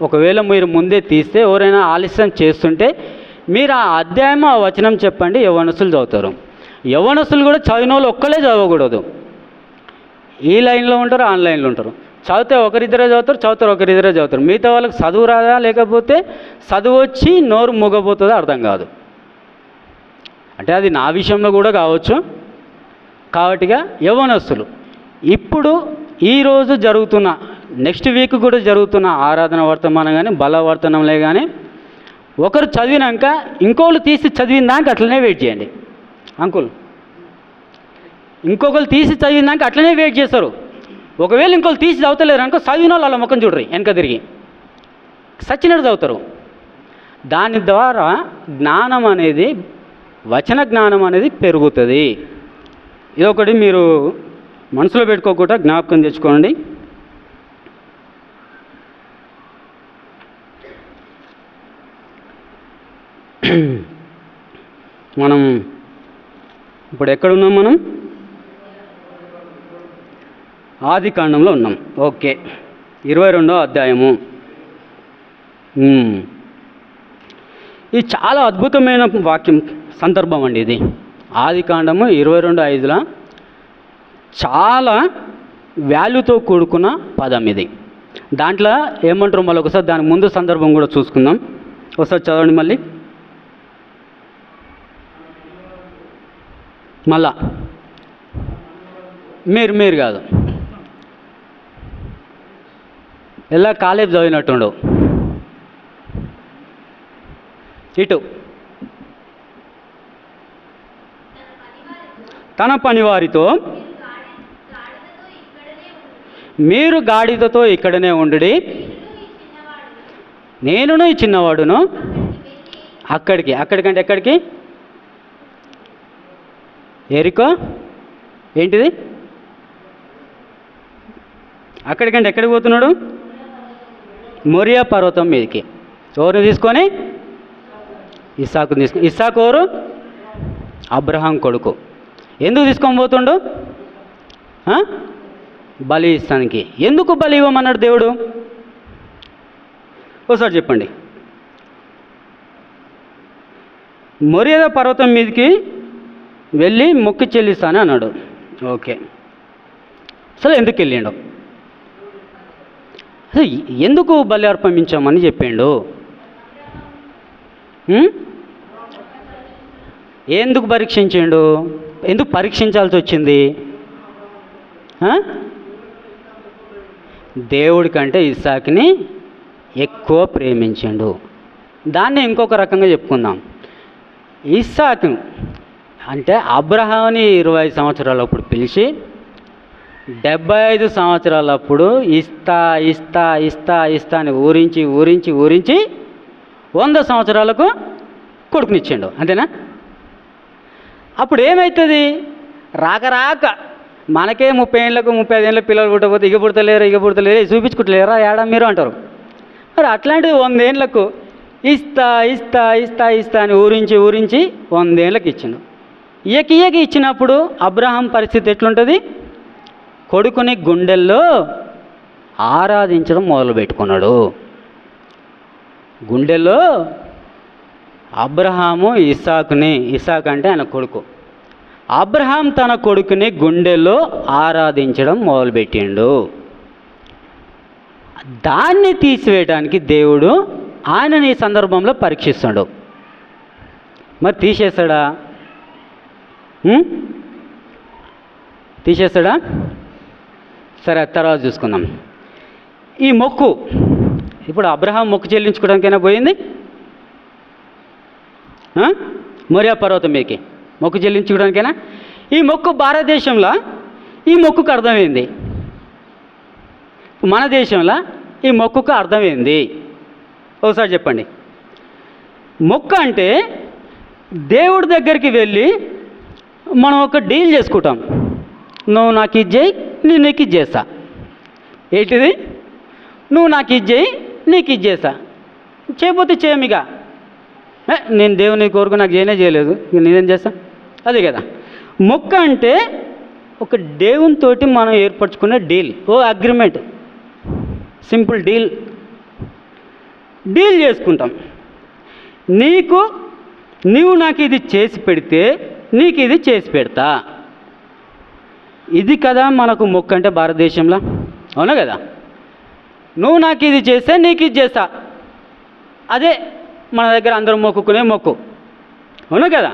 ఒకవేళ మీరు ముందే తీస్తే ఎవరైనా ఆలస్యం చేస్తుంటే మీరు ఆ అధ్యాయం ఆ వచనం చెప్పండి, యవ్వనస్తులు చదువుతారు. యవ్వనస్తులు కూడా చదివిన వాళ్ళు ఒక్కలే చదవకూడదు. ఈ లైన్లో ఉంటారు, ఆన్లైన్లో ఉంటారు. చదివితే ఒకరిద్దరే చదువుతారు ఒకరిద్దరే చదువుతారు. మిగతా వాళ్ళకి చదువు రాదా, లేకపోతే చదువు వచ్చి నోరు మూగపోతుందో అర్థం కాదు. అంటే అది నా విషయంలో కూడా కావచ్చు. కాబట్టిగా యవ్వనస్తులు ఇప్పుడు ఈరోజు జరుగుతున్న, నెక్స్ట్ వీక్ కూడా జరుగుతున్న ఆరాధన వర్తమానం కానీ బలవర్తనంలే కానీ ఒకరు చదివినాక ఇంకోళ్ళు తీసి చదివినాక అట్లనే వెయిట్ చేయండి. అంకుల్, ఇంకొకరు తీసి చదివినాక అట్లనే వెయిట్ చేస్తారు. ఒకవేళ ఇంకోళ్ళు తీసి చదువుతలేరు అనుకో, చదివిన వాళ్ళు వాళ్ళ ముఖం చూడరు, వెనక తిరిగి సచ్చినట్టు చదువుతారు. దాని ద్వారా జ్ఞానం అనేది, వచన జ్ఞానం అనేది పెరుగుతుంది. ఇదొకటి మీరు మనసులో పెట్టుకోకుండా జ్ఞాపకం తెచ్చుకోండి. మనం ఇప్పుడు ఎక్కడున్నాం? మనం ఆది కాండంలో ఉన్నాం. ఓకే, 22వ అధ్యాయము. ఇది చాలా అద్భుతమైన వాక్యం, సందర్భం అండి ఇది. ఆది కాండము 22:5 చాలా వాల్యూతో కూడుకున్న పదం ఇది. దాంట్లో ఏమంటారు మళ్ళీ ఒకసారి, దానికి ముందు సందర్భం కూడా చూసుకుందాం. ఒకసారి చదవండి మళ్ళీ. మళ్ళా మీరు కాదు, ఎలా కాలేజ్ చదివినట్టుండు. ఇటు తన పనివారితో మీరు గాడిదతో ఇక్కడనే ఉండుడి, నేనును ఈ చిన్నవాడును అక్కడికంటే ఎక్కడికి? ఎరికో ఏంటిది? అక్కడికంటే ఎక్కడికి పోతున్నాడు? మోరియా పర్వతం మీదకి. ఎవరిని తీసుకొని? ఇస్సాకుని తీసుకొని. ఇస్సాకు ఎవరు? అబ్రహాం కొడుకు. ఎందుకు తీసుకొని పోతుండు? బలి ఇస్తానికి. ఎందుకు బలి ఇవ్వమన్నాడు దేవుడు? ఒకసారి చెప్పండి. మోరియా పర్వతం మీదకి వెళ్ళి మొక్కి చెల్లిస్తాను అన్నాడు. ఓకే, అసలు ఎందుకు వెళ్ళిండు? అసలు ఎందుకు బలి అర్పించామని చెప్పిండు? ఎందుకు పరీక్షించిండు? ఎందుకు పరీక్షించాల్సి వచ్చింది? దేవుడి కంటే ఇస్సాకుని ఎక్కువ ప్రేమించిండు. దాన్ని ఇంకొక రకంగా చెప్పుకుందాం. ఇస్సాకు అంటే అబ్రహాంని 25 సంవత్సరాలప్పుడు పిలిచి 75 సంవత్సరాలప్పుడు ఇస్తా ఇస్తా ఇస్తా ఇస్తా అని ఊరించి 100 సంవత్సరాలకు కొడుకునిచ్చిండు. అంతేనా? అప్పుడు ఏమవుతుంది? రాక మనకే 30 ఏళ్ళకు 35 ఏళ్ళ పిల్లలు పుట్టకపోతే ఇక పుడతలేరు చూపించుకుంటలేరా ఏడా మీరు అంటారు. మరి అట్లాంటిది 100 ఏళ్ళకు ఇస్తా ఇస్తా ఇస్తా ఇస్తా అని ఊరించి 100 ఏళ్ళకి ఇచ్చిండు. ఇయ్యకి ఇచ్చినప్పుడు అబ్రహాం పరిస్థితి ఎట్లుంటుంది? కొడుకుని గుండెల్లో ఆరాధించడం మొదలుపెట్టుకున్నాడు. గుండెల్లో అబ్రహాము ఇస్సాకు అంటే ఆయన కొడుకు. అబ్రహాం తన కొడుకుని గుండెల్లో ఆరాధించడం మొదలుపెట్టిండు. దాన్ని తీసివేయడానికి దేవుడు ఆయనని ఈ సందర్భంలో పరీక్షిస్తాడు. మరి తీసేస్తాడా? సరే, తర్వాత చూసుకుందాం. ఈ మొక్కు ఇప్పుడు అబ్రహాం మొక్కు చెల్లించుకోవడానికైనా పోయింది. మోరియా పర్వతం మీదకి మొక్కు చెల్లించుకోవడానికైనా. ఈ మొక్కు భారతదేశంలో ఈ మొక్కుకు అర్థమైంది, మన దేశంలో ఈ మొక్కుకు అర్థమైంది. ఒకసారి చెప్పండి. మొక్కు అంటే దేవుడి దగ్గరికి వెళ్ళి మనం ఒక డీల్ చేసుకుంటాం. నువ్వు నాకు ఇది చేయి, నేను నీకు ఇది చేస్తా. ఏంటిది? నువ్వు నాకు ఇది చేయి, నీకు ఇది చేస్తా. చేయకపోతే చేయమిగా. నేను దేవుని కోరుకు నాకు చేయలేదు, నేనేం చేస్తా? అదే కదా. మొక్క అంటే ఒక దేవునితోటి మనం ఏర్పరచుకునే డీల్, అగ్రిమెంట్, సింపుల్ డీల్ చేసుకుంటాం. నీవు నాకు ఇది చేసి పెడితే నీకు ఇది చేసి పెడతా. ఇది కదా మనకు మొక్క అంటే భారతదేశంలో, అవునా కదా. నువ్వు నాకు ఇది చేస్తే నీకు ఇది చేస్తా, అదే మన దగ్గర అందరూ మొక్కుకునే మొక్కు, అవునా కదా.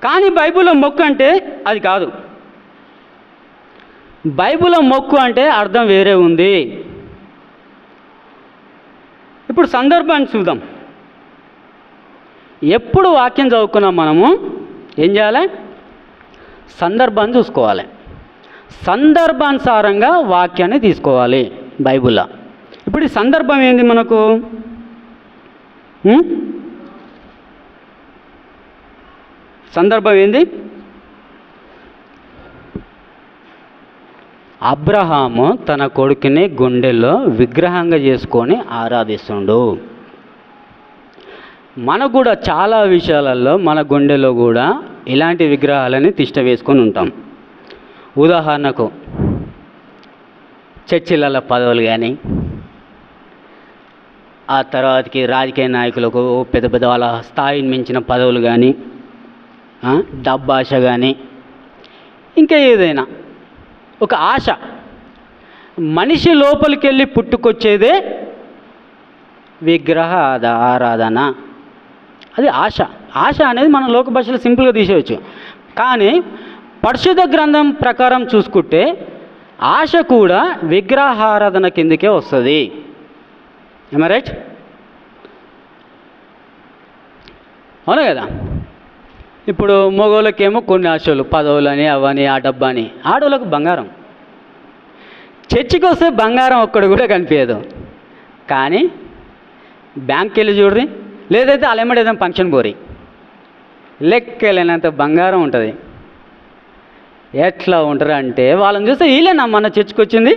కానీ బైబిల్లో మొక్కు అంటే అది కాదు. బైబిల్లో మొక్కు అంటే అర్థం వేరే ఉంది. ఇప్పుడు సందర్భాన్ని చూద్దాం. ఎప్పుడు వాక్యం చదువుకున్నాం మనము ఏం చేయాలి? సందర్భాన్ని చూసుకోవాలి, సందర్భానుసారంగా వాక్యాన్ని తీసుకోవాలి బైబిల్లో. ఇప్పుడు ఈ సందర్భం ఏంది మనకు? సందర్భం ఏంది? అబ్రహాము తన కొడుకుని గుండెల్లో విగ్రహంగా చేసుకొని ఆరాధిస్తుండు. మనకు కూడా చాలా విషయాలలో మన గుండెలో కూడా ఇలాంటి విగ్రహాలని తిష్ట వేసుకొని ఉంటాం. ఉదాహరణకు చర్చిలలో పదవులు కానీ, ఆ తర్వాతకి రాజకీయ నాయకులకు పెద్ద పెద్ద వాళ్ళ స్థాయిని మించిన పదవులు కానీ, డబ్బాశ కానీ, ఇంకా ఏదైనా ఒక ఆశ. మనిషి లోపలికి వెళ్ళి పుట్టుకొచ్చేదే విగ్రహ ఆరాధన. అది ఆశ. ఆశ అనేది మన లోక భాషలో సింపుల్గా తీసేయచ్చు. కానీ పరిశుద్ధ గ్రంథం ప్రకారం చూసుకుంటే ఆశ కూడా విగ్రహారాధన కిందకే వస్తుంది. ఏమ రైట్? అవునా కదా. ఇప్పుడు మగవాళ్ళకేమో కొన్ని ఆశలు, పదవులని, అవని, ఆ డబ్బాని. ఆడవాళ్ళకు బంగారం. చర్చికి వస్తే బంగారం ఒక్కడు కూడా కనిపించదు. కానీ బ్యాంక్కి వెళ్ళి చూడ్రి, లేదైతే అలెమ్మడి ఏదైనా ఫంక్షన్ పోరి, లెక్కలేనంత బంగారం ఉంటుంది. ఎట్లా ఉంటారు అంటే వాళ్ళని చూస్తే వీళ్ళేనా మన చర్చికి వచ్చింది,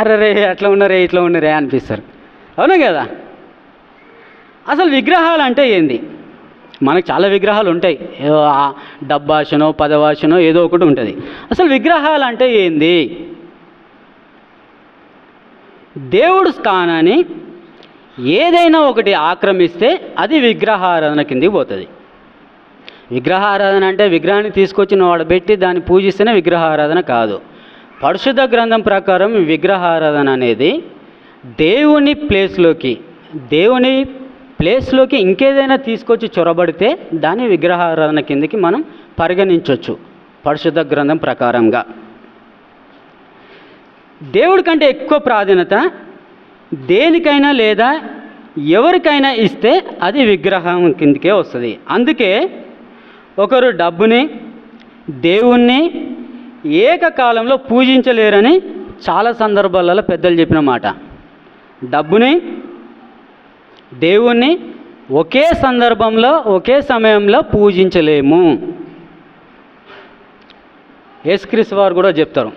అరే అట్లా ఉన్నారే ఇట్లా ఉన్నారే అనిపిస్తారు. అవునా కదా. అసలు విగ్రహాలు అంటే ఏంది? మనకు చాలా విగ్రహాలు ఉంటాయి. డబ్బాశనో పదవాశనో ఏదో ఒకటి ఉంటుంది. అసలు విగ్రహాలు అంటే ఏంది? దేవుడు స్థానాన్ని ఏదైనా ఒకటి ఆక్రమిస్తే అది విగ్రహారాధన కిందికి పోతుంది. విగ్రహారాధన అంటే విగ్రహాన్ని తీసుకొచ్చిన వాడు పెట్టి దాన్ని పూజిస్తేనే విగ్రహారాధన కాదు. పరిశుద్ధ గ్రంథం ప్రకారం విగ్రహారాధన అనేది దేవుని ప్లేస్లోకి ఇంకేదైనా తీసుకొచ్చి చొరబడితే దాన్ని విగ్రహారాధన కిందకి మనం పరిగణించవచ్చు పరిశుద్ధ గ్రంథం ప్రకారంగా. దేవుడి కంటే ఎక్కువ ప్రాధాన్యత దేనికైనా లేదా ఎవరికైనా ఇస్తే అది విగ్రహం కిందకే వస్తుంది. అందుకే ఒకరు డబ్బుని, దేవుణ్ణి ఏకకాలంలో పూజించలేరని చాలా సందర్భాలలో పెద్దలు చెప్పిన మాట. డబ్బుని, దేవుణ్ణి ఒకే సందర్భంలో ఒకే సమయంలో పూజించలేము. యేసుక్రీస్తు వారు కూడా చెప్తారు.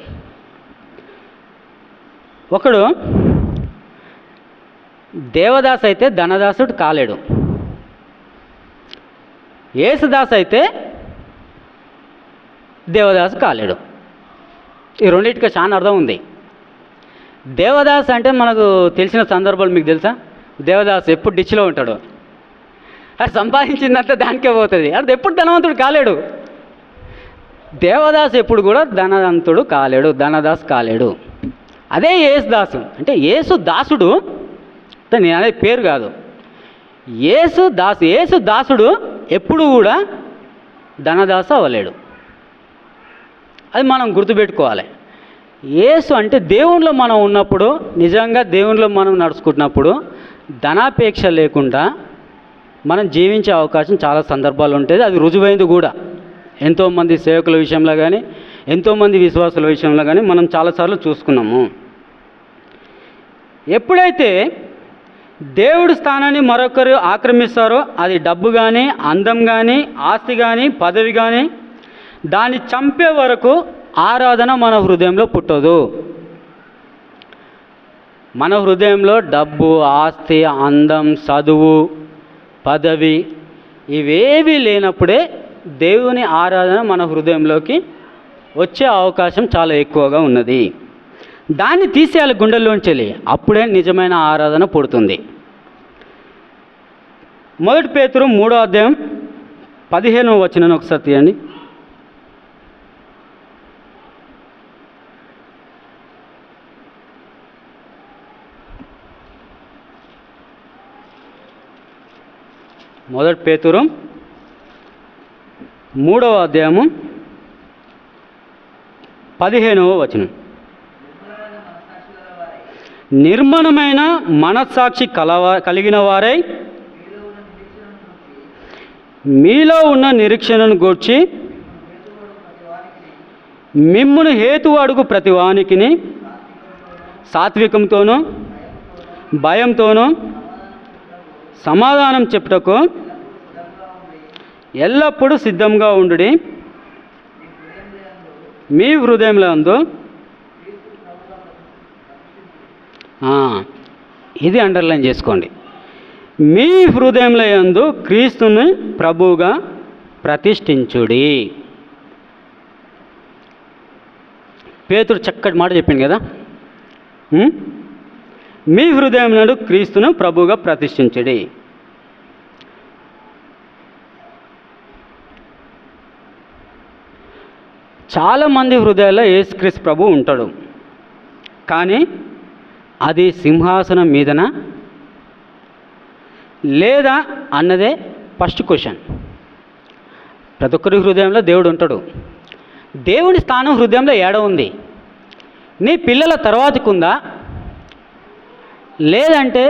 ఒకడు దేవదాస్ అయితే ధనదాసుడు కాలేడు, యేసుదాస్ అయితే దేవదాసు కాలేడు. ఈ రెండింటికి చాలా అర్థం ఉంది. దేవదాస్ అంటే మనకు తెలిసిన సందర్భాలు మీకు తెలుసా? దేవదాసు ఎప్పుడు డిచ్లో ఉంటాడు, అది సంపాదించిందంతా దానికే పోతుంది, అది ఎప్పుడు ధనవంతుడు కాలేడు. దేవదాసు ఎప్పుడు కూడా ధనవంతుడు కాలేడు, ధనదాసు కాలేడు. అదే యేసుదాసు అంటే యేసు దాసుడు, నేను అనేది పేరు కాదు. యేసు దాసుడు ఎప్పుడు కూడా ధనదాసు అవ్వలేడు. అది మనం గుర్తుపెట్టుకోవాలి. యేసు అంటే దేవునిలో మనం ఉన్నప్పుడు, నిజంగా దేవునిలో మనం నడుచుకుంటున్నప్పుడు ధనాపేక్ష లేకుండా మనం జీవించే అవకాశం చాలా సందర్భాలు ఉంటుంది. అది రుజువైంది కూడా. ఎంతోమంది సేవకుల విషయంలో కానీ, ఎంతోమంది విశ్వాసుల విషయంలో కానీ మనం చాలాసార్లు చూసుకున్నాము. ఎప్పుడైతే దేవుడి స్థానాన్ని మరొకరు ఆక్రమిస్తారో, అది డబ్బు కానీ, అందం కానీ, ఆస్తి కానీ, పదవి కానీ, దాన్ని చంపే వరకు ఆరాధన మన హృదయంలో పుట్టదు. మన హృదయంలో డబ్బు, ఆస్తి, అందం, చదువు, పదవి ఇవేవి లేనప్పుడే దేవుని ఆరాధన మన హృదయంలోకి వచ్చే అవకాశం చాలా ఎక్కువగా ఉన్నది. దాన్ని తీసేయాలి గుండెల్లోంచి వెళ్ళి, అప్పుడే నిజమైన ఆరాధన పుడుతుంది. 1 పేతురు 3వ అధ్యాయం 15వ వచనాన్ని ఒకసారి తీయండి. మొదటి పేతురు 3వ అధ్యాయము 15వ వచనం. నిర్మలమైన మనస్సాక్షి కలిగిన వారై మీలో ఉన్న నిరీక్షణను గూర్చి మిమ్మును హేతు అడుగు ప్రతి వానికిని సాత్వికంతోనూ భయంతోనూ సమాధానం చెప్పుటకు ఎల్లప్పుడూ సిద్ధంగా ఉండుడి. మీ హృదయంలో ఇది అండర్లైన్ చేసుకోండి. మీ హృదయంలో యందు క్రీస్తుని ప్రభువుగా ప్రతిష్ఠించుడి. పేతురు చక్కటి మాట చెప్పింది కదా. మీ హృదయంలో క్రీస్తును ప్రభువుగా ప్రతిష్ఠించుడి. చాలామంది హృదయాల్లో యేసుక్రీస్తు ప్రభువు ఉంటాడు, కానీ అది సింహాసనం మీదన లేదా అన్నదే ఫస్ట్ క్వశ్చన్. ప్రతి ఒక్కరి హృదయంలో దేవుడు ఉంటాడు. దేవుని స్థానం హృదయంలో ఏడ ఉంది? నీ పిల్లల తర్వాతకు ఉందా, లేదంటే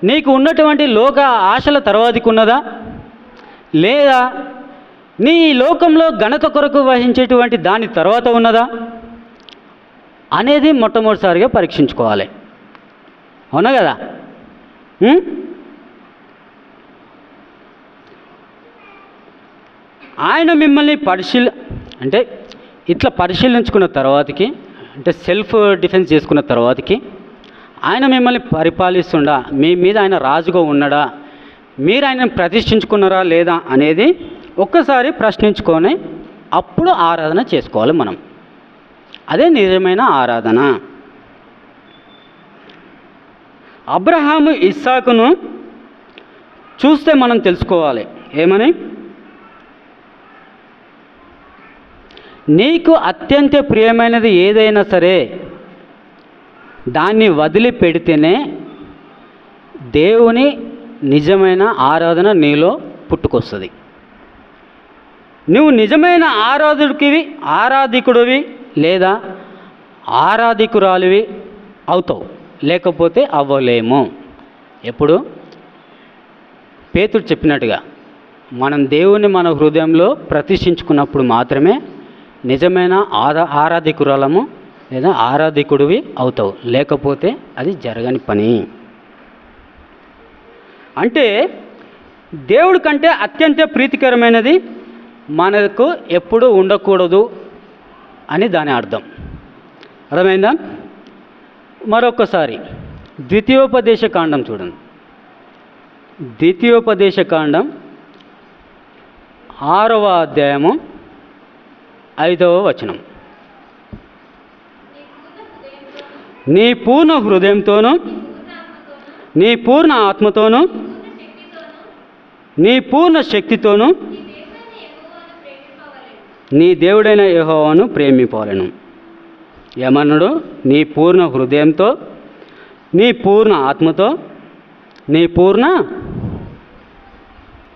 నీకు ఉన్నటువంటి లోక ఆశల తర్వాతకు ఉన్నదా, లేదా నీ లోకంలో ఘనత కొరకు వహించేటువంటి దాని తర్వాత ఉన్నదా అనేది మొట్టమొదటిసారిగా పరీక్షించుకోవాలి. అవునా కదా? ఆయన మిమ్మల్ని అంటే ఇట్లా పరిశీలించుకున్న తర్వాతకి, అంటే సెల్ఫ్ డిఫెన్స్ చేసుకున్న తర్వాతకి ఆయన మిమ్మల్ని పరిపాలిస్తుండా, మీ మీద ఆయన రాజుగా ఉన్నాడా, మీరు ఆయనను ప్రతిష్ఠించుకున్నారా లేదా అనేది ఒక్కసారి ప్రశ్నించుకొని అప్పుడు ఆరాధన చేసుకోవాలి మనం. అదే నిజమైన ఆరాధన. అబ్రహాము ఇస్సాకును చూస్తే మనం తెలుసుకోవాలి ఏమని? నీకు అత్యంత ప్రియమైనది ఏదైనా సరే దాన్ని వదిలిపెడితేనే దేవుని నిజమైన ఆరాధన నీలో పుట్టుకొస్తుంది. నువ్వు నిజమైన ఆరాధికుడివి లేదా ఆరాధికురాలివి అవుతావు, లేకపోతే అవ్వలేము. ఎప్పుడు పేతురు చెప్పినట్టుగా మనం దేవుని మన హృదయంలో ప్రతిష్ఠించుకున్నప్పుడు మాత్రమే నిజమైన ఆరాధికురాలము లేదా ఆరాధికుడివి అవుతావు, లేకపోతే అది జరగని పని. అంటే దేవుడి కంటే అత్యంత ప్రీతికరమైనది మనకు ఎప్పుడూ ఉండకూడదు అని దాని అర్థం. అర్థమైందా? మరొకసారి ద్వితీయోపదేశ కాండం చూడండి. ద్వితీయోపదేశ కాండం 6వ అధ్యాయము 5వ వచనం. నీ పూర్ణ హృదయంతోనూ నీ పూర్ణ ఆత్మతోనూ నీ పూర్ణ శక్తితోనూ నీ దేవుడైన యెహోవాను ప్రేమింపవలెను. ఏమన్నాడు? నీ పూర్ణ హృదయంతో, నీ పూర్ణ ఆత్మతో, నీ పూర్ణ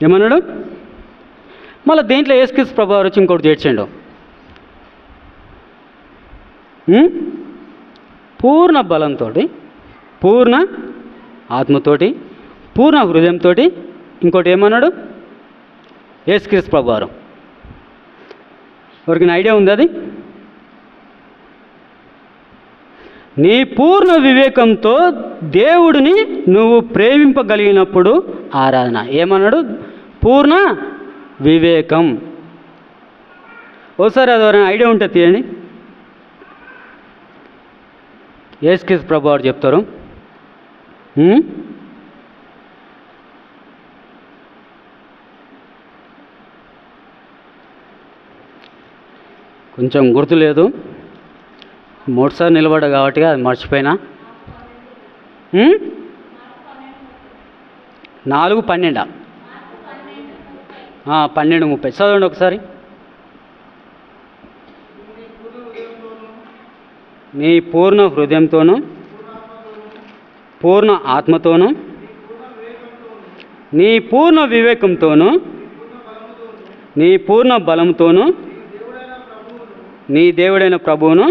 ఏమన్నాడు? మళ్ళీ దేంట్లో యేసుక్రీస్తు ప్రభువారు వచ్చి ఇంకోటి చేర్చాడు. పూర్ణ బలంతో, పూర్ణ ఆత్మతోటి, పూర్ణ హృదయంతో, ఇంకోటి ఏమన్నాడు? యేసుక్రీస్తు ప్రభువారు. ఎవరికైనా ఐడియా ఉంది అది? నీ పూర్ణ వివేకంతో దేవుడిని నువ్వు ప్రేమింపగలిగినప్పుడు ఆరాధన. ఏమన్నాడు? పూర్ణ వివేకం. ఓసారి అది ఎవరైనా ఐడియా ఉంటే తీయండి. యేసుక్రీస్తు ప్రభువారు చెప్తారు, కొంచెం గుర్తు లేదు, 3 సార్లు నిలబడ్డా కాబట్టి అది మర్చిపోయినా. 4:12 12:30 చదవండి ఒకసారి. నీ పూర్ణ హృదయంతోనూ పూర్ణ ఆత్మతోనూ నీ పూర్ణ వివేకంతోనూ నీ పూర్ణ బలంతోనూ నీ దేవుడైన ప్రభువును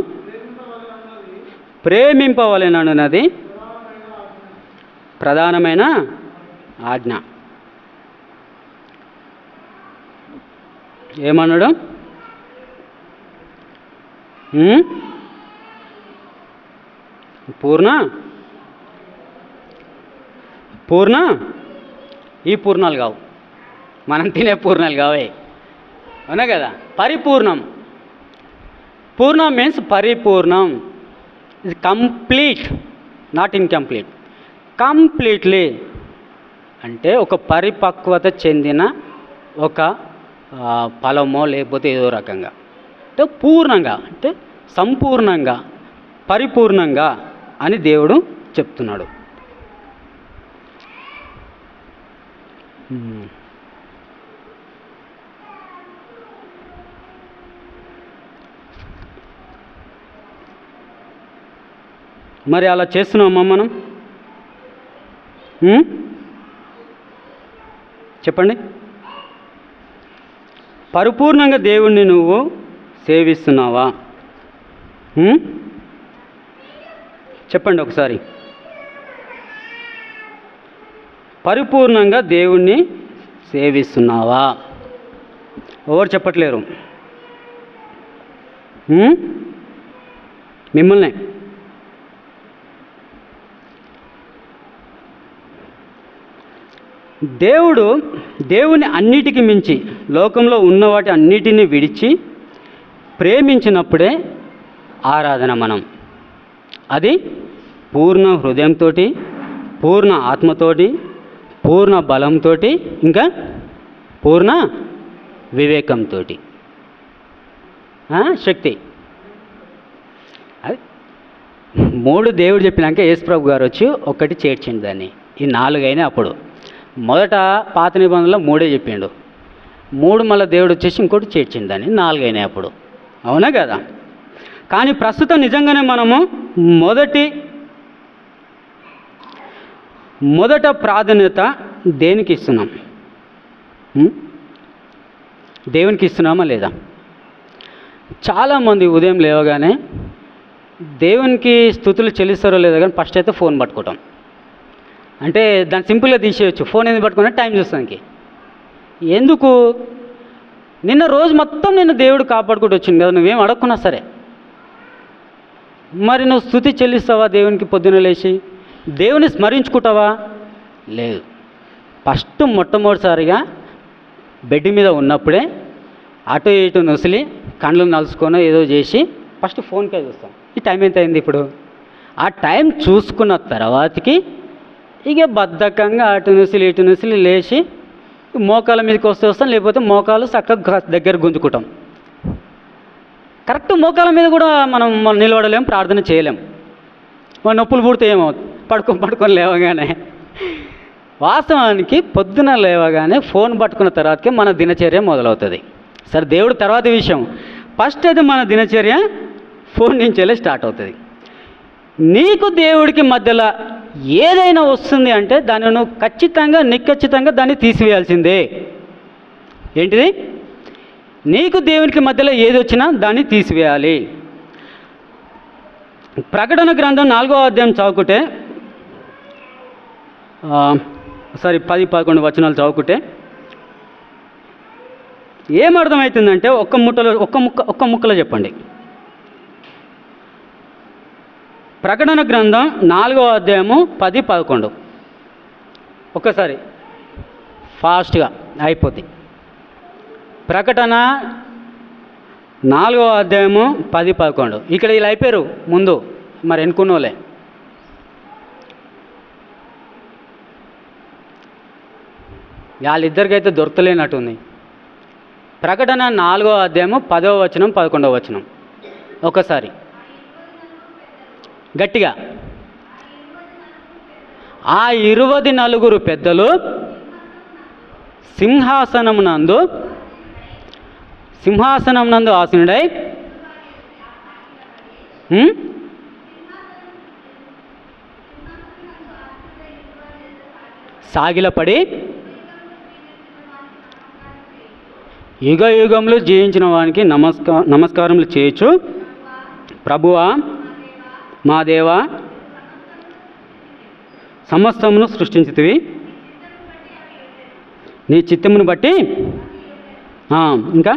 ప్రేమింపవలెనన్నది ప్రధానమైన ఆజ్ఞ. ఏమన్నాడు? పూర్ణ ఈ పూర్ణాలు కావు, మనం తినే పూర్ణాలు కావే, అవునా కదా? పరిపూర్ణం. పూర్ణం మీన్స్ పరిపూర్ణం, ఇది కంప్లీట్, నాట్ ఇన్కంప్లీట్, కంప్లీట్లీ. అంటే ఒక పరిపక్వత చెందిన ఒక ఫలమో లేకపోతే ఏదో రకంగా, అంటే పూర్ణంగా, అంటే సంపూర్ణంగా, పరిపూర్ణంగా అని దేవుడు చెప్తున్నాడు. మరి అలా చేస్తున్నామా మనం? చెప్పండి. పరిపూర్ణంగా దేవుణ్ణి నువ్వు సేవిస్తున్నావా? చెప్పండి ఒకసారి. పరిపూర్ణంగా దేవుణ్ణి సేవిస్తున్నావా? ఎవరు చెప్పట్లేరు, మిమ్మల్నే. దేవుని అన్నిటికీ మించి లోకంలో ఉన్న వాటి అన్నిటినీ విడిచి ప్రేమించినప్పుడే ఆరాధన. మనం అది పూర్ణ హృదయంతో, పూర్ణ ఆత్మతోటి, పూర్ణ బలంతో, ఇంకా పూర్ణ వివేకంతో, శక్తి. అది 3 దేవుడు చెప్పినాక యేసుప్రభు గారు వచ్చి ఒకటి చేర్చిండు దాన్ని. ఈ 4 అయినా అప్పుడు. మొదట పాత నిబంధనలో 3 చెప్పిండు, 3 మళ్ళీ దేవుడు వచ్చేసి ఇంకోటి చేర్చిండు దాన్ని, 4 అయినాయి అప్పుడు, అవునా కదా? కానీ ప్రస్తుతం నిజంగానే మనము మొదట ప్రాధాన్యత దేనికి ఇస్తున్నాం? దేవునికి ఇస్తున్నామా లేదా? చాలామంది ఉదయం లేవగానే దేవునికి స్తుతులు చెల్లిస్తారో లేదో కానీ ఫస్ట్ అయితే ఫోన్ పట్టుకోవటం. అంటే దాన్ని సింపుల్గా తీసేయచ్చు, ఫోన్ ఎందుకు పట్టుకున్నా టైం చూస్తానికి. ఎందుకు? నిన్న రోజు మొత్తం నిన్ను దేవుడు కాపాడుకుంటూ వచ్చింది కదా, నువ్వేం అడగకున్నా సరే. మరి నువ్వు స్తుతి చెల్లిస్తావా దేవునికి? పొద్దున లేచి దేవుని స్మరించుకుంటావా? లేదు. ఫస్ట్ మొట్టమొదటిసారిగా బెడ్ మీద ఉన్నప్పుడే అటు ఇటు నొసిలి కళ్ళు నలుసుకొని ఏదో చేసి ఫస్ట్ ఫోన్కే చూస్తాం. ఈ టైం ఎంత అయింది ఇప్పుడు? ఆ టైం చూసుకున్న తర్వాతకి ఇక బద్ధకంగా అటు నొసిలి లేచి మోకాల మీదకి వస్తాం, లేకపోతే మోకాలు చక్కగా దగ్గర గుంజుకుంటాం. కరెక్ట్ మోకాల మీద కూడా మనం నిలబడలేం, ప్రార్థన చేయలేం. మన నొప్పులు పుడితే ఏమవుతుంది? పడుకొని లేవగానే. వాస్తవానికి పొద్దున లేవగానే ఫోన్ పట్టుకున్న తర్వాతకే మన దినచర్య మొదలవుతుంది. సరే, దేవుడు తర్వాత విషయం. ఫస్ట్ అయితే మన దినచర్య ఫోన్ నుంచెల్లే స్టార్ట్ అవుతుంది. నీకు దేవుడికి మధ్యలో ఏదైనా వస్తుంది అంటే దాన్ని నువ్వు నిఖచ్చితంగా దాన్ని తీసివేయాల్సిందే. ఏంటిది? నీకు దేవునికి మధ్యలో ఏది వచ్చినా దాన్ని తీసివేయాలి. ప్రకటన గ్రంథం 4వ అధ్యాయం చదువుకుంటే, 10-11 వచనాలు చదువుకుంటే ఏమర్థమవుతుందంటే, ఒక్క ముక్కలో చెప్పండి. ప్రకటన గ్రంథం 4వ అధ్యాయము 10-11 ఒక్కసారి ఫాస్ట్గా అయిపోద్ది. ప్రకటన 4వ అధ్యాయము 10-11. ఇక్కడ ఇలా అయిపోయారు ముందు, మరి ఎన్నుకున్నోలే. వాళ్ళిద్దరికైతే దొరకలేనట్టుంది. ప్రకటన 4వ అధ్యాయము 10వ వచనం 11వ వచనం ఒకసారి గట్టిగా. ఆ 24 పెద్దలు సింహాసనం నందు ఆసీనుడై సాగిలపడి యుగ యుగములు జీవించిన వానికి నమస్కారములు చేయొచ్చు. ప్రభువా మా దేవా, సమస్తమును సృష్టించితివి, నీ చిత్తమును బట్టి ఇంకా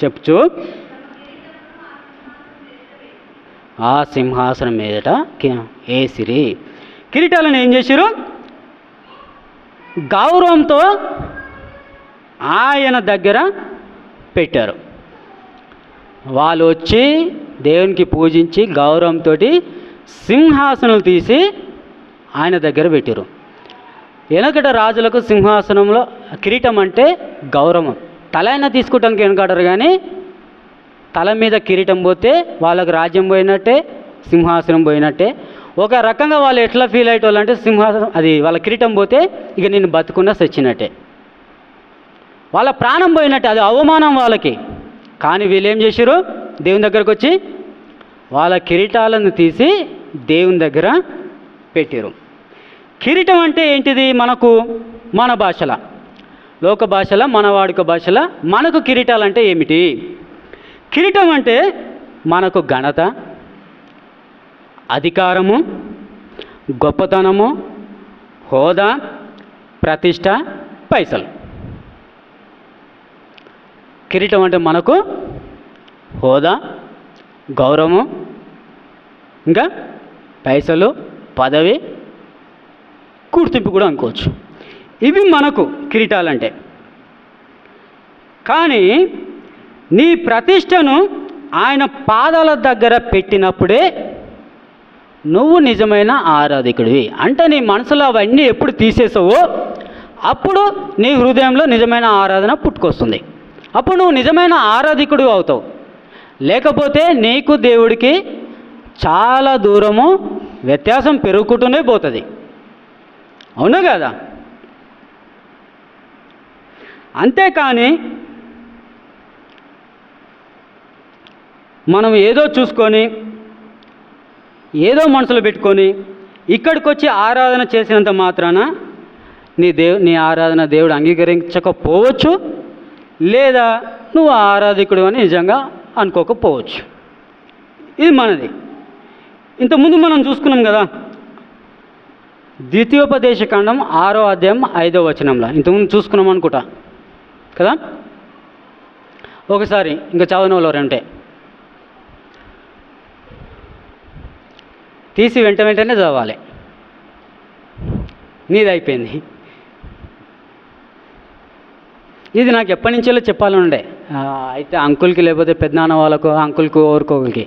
చెప్పుచు ఆ సింహాసనం మీదట ఏసిరి. కిరీటాలను ఏం చేశారు? గౌరవంతో ఆయన దగ్గర పెట్టారు. వాళ్ళు వచ్చి దేవునికి పూజించి గౌరవంతో సింహాసనం తీసి ఆయన దగ్గర పెట్టారు. వెనకట రాజులకు సింహాసనంలో కిరీటం అంటే గౌరవం. తల అయినా తీసుకుంటానికి వెనకాడరు, కానీ తల మీద కిరీటం పోతే వాళ్ళకు రాజ్యం పోయినట్టే, సింహాసనం పోయినట్టే. ఒక రకంగా వాళ్ళు ఎట్లా ఫీల్ అయ్యేటోళ్ళు అంటే సింహాసనం అది వాళ్ళ కిరీటం పోతే ఇక నేను బతుకున్నా సచ్చినట్టే, వాళ్ళ ప్రాణం పోయినట్టే, అది అవమానం వాళ్ళకి. కానీ వీళ్ళు ఏం చేశారు? దేవుని దగ్గరకు వచ్చి వాళ్ళ కిరీటాలను తీసి దేవుని దగ్గర పెట్టారు. కిరీటం అంటే ఏంటిది? మనకు మన భాషల, లోక భాషల, మన వాడుక భాషల మనకు కిరీటాలంటే ఏమిటి? కిరీటం అంటే మనకు ఘనత, అధికారము, గొప్పతనము, హోదా, ప్రతిష్ట, పైసలు. కిరీటం అంటే మనకు హోదా, గౌరవము, ఇంకా పైసలు, పదవి, గుర్తింపు కూడా అనుకోవచ్చు. ఇవి మనకు కిరీటాలంటే. కానీ నీ ప్రతిష్టను ఆయన పాదాల దగ్గర పెట్టినప్పుడే నువ్వు నిజమైన ఆరాధికుడివి. అంటే నీ మనసులో అవన్నీ ఎప్పుడు తీసేసావో అప్పుడు నీ హృదయంలో నిజమైన ఆరాధన పుట్టుకొస్తుంది. అప్పుడు నువ్వు నిజమైన ఆరాధికుడు అవుతావు. లేకపోతే నీకు దేవుడికి చాలా దూరము వ్యత్యాసం పెరుగుకుంటూనే పోతుంది. అవునా కదా? అంతేకాని మనం ఏదో చూసుకొని ఏదో మనసులో పెట్టుకొని ఇక్కడికి వచ్చి ఆరాధన చేసినంత మాత్రాన నీ ఆరాధన దేవుడు అంగీకరించకపోవచ్చు, లేదా నువ్వు ఆరాధికుడు అని నిజంగా అనుకోకపోవచ్చు. ఇది మనది. ఇంతకుముందు మనం చూసుకున్నాం కదా, ద్వితీయోపదేశకాండం 6వ అధ్యాయం 5వ వచనంలో ఇంతకుముందు చూసుకున్నాం అనుకుంటా కదా. ఒకసారి ఇంకా చదవని వాళ్ళు ఎవరంటే తీసి వెంటనే చదవాలి. నీది అయిపోయింది. ఇది నాకు ఎప్పటి నుంచో చెప్పాలని ఉండే, అయితే అంకుల్కి లేకపోతే పెద్దనాన్న వాళ్ళకు, అంకుల్కి ఎవరికొకరికి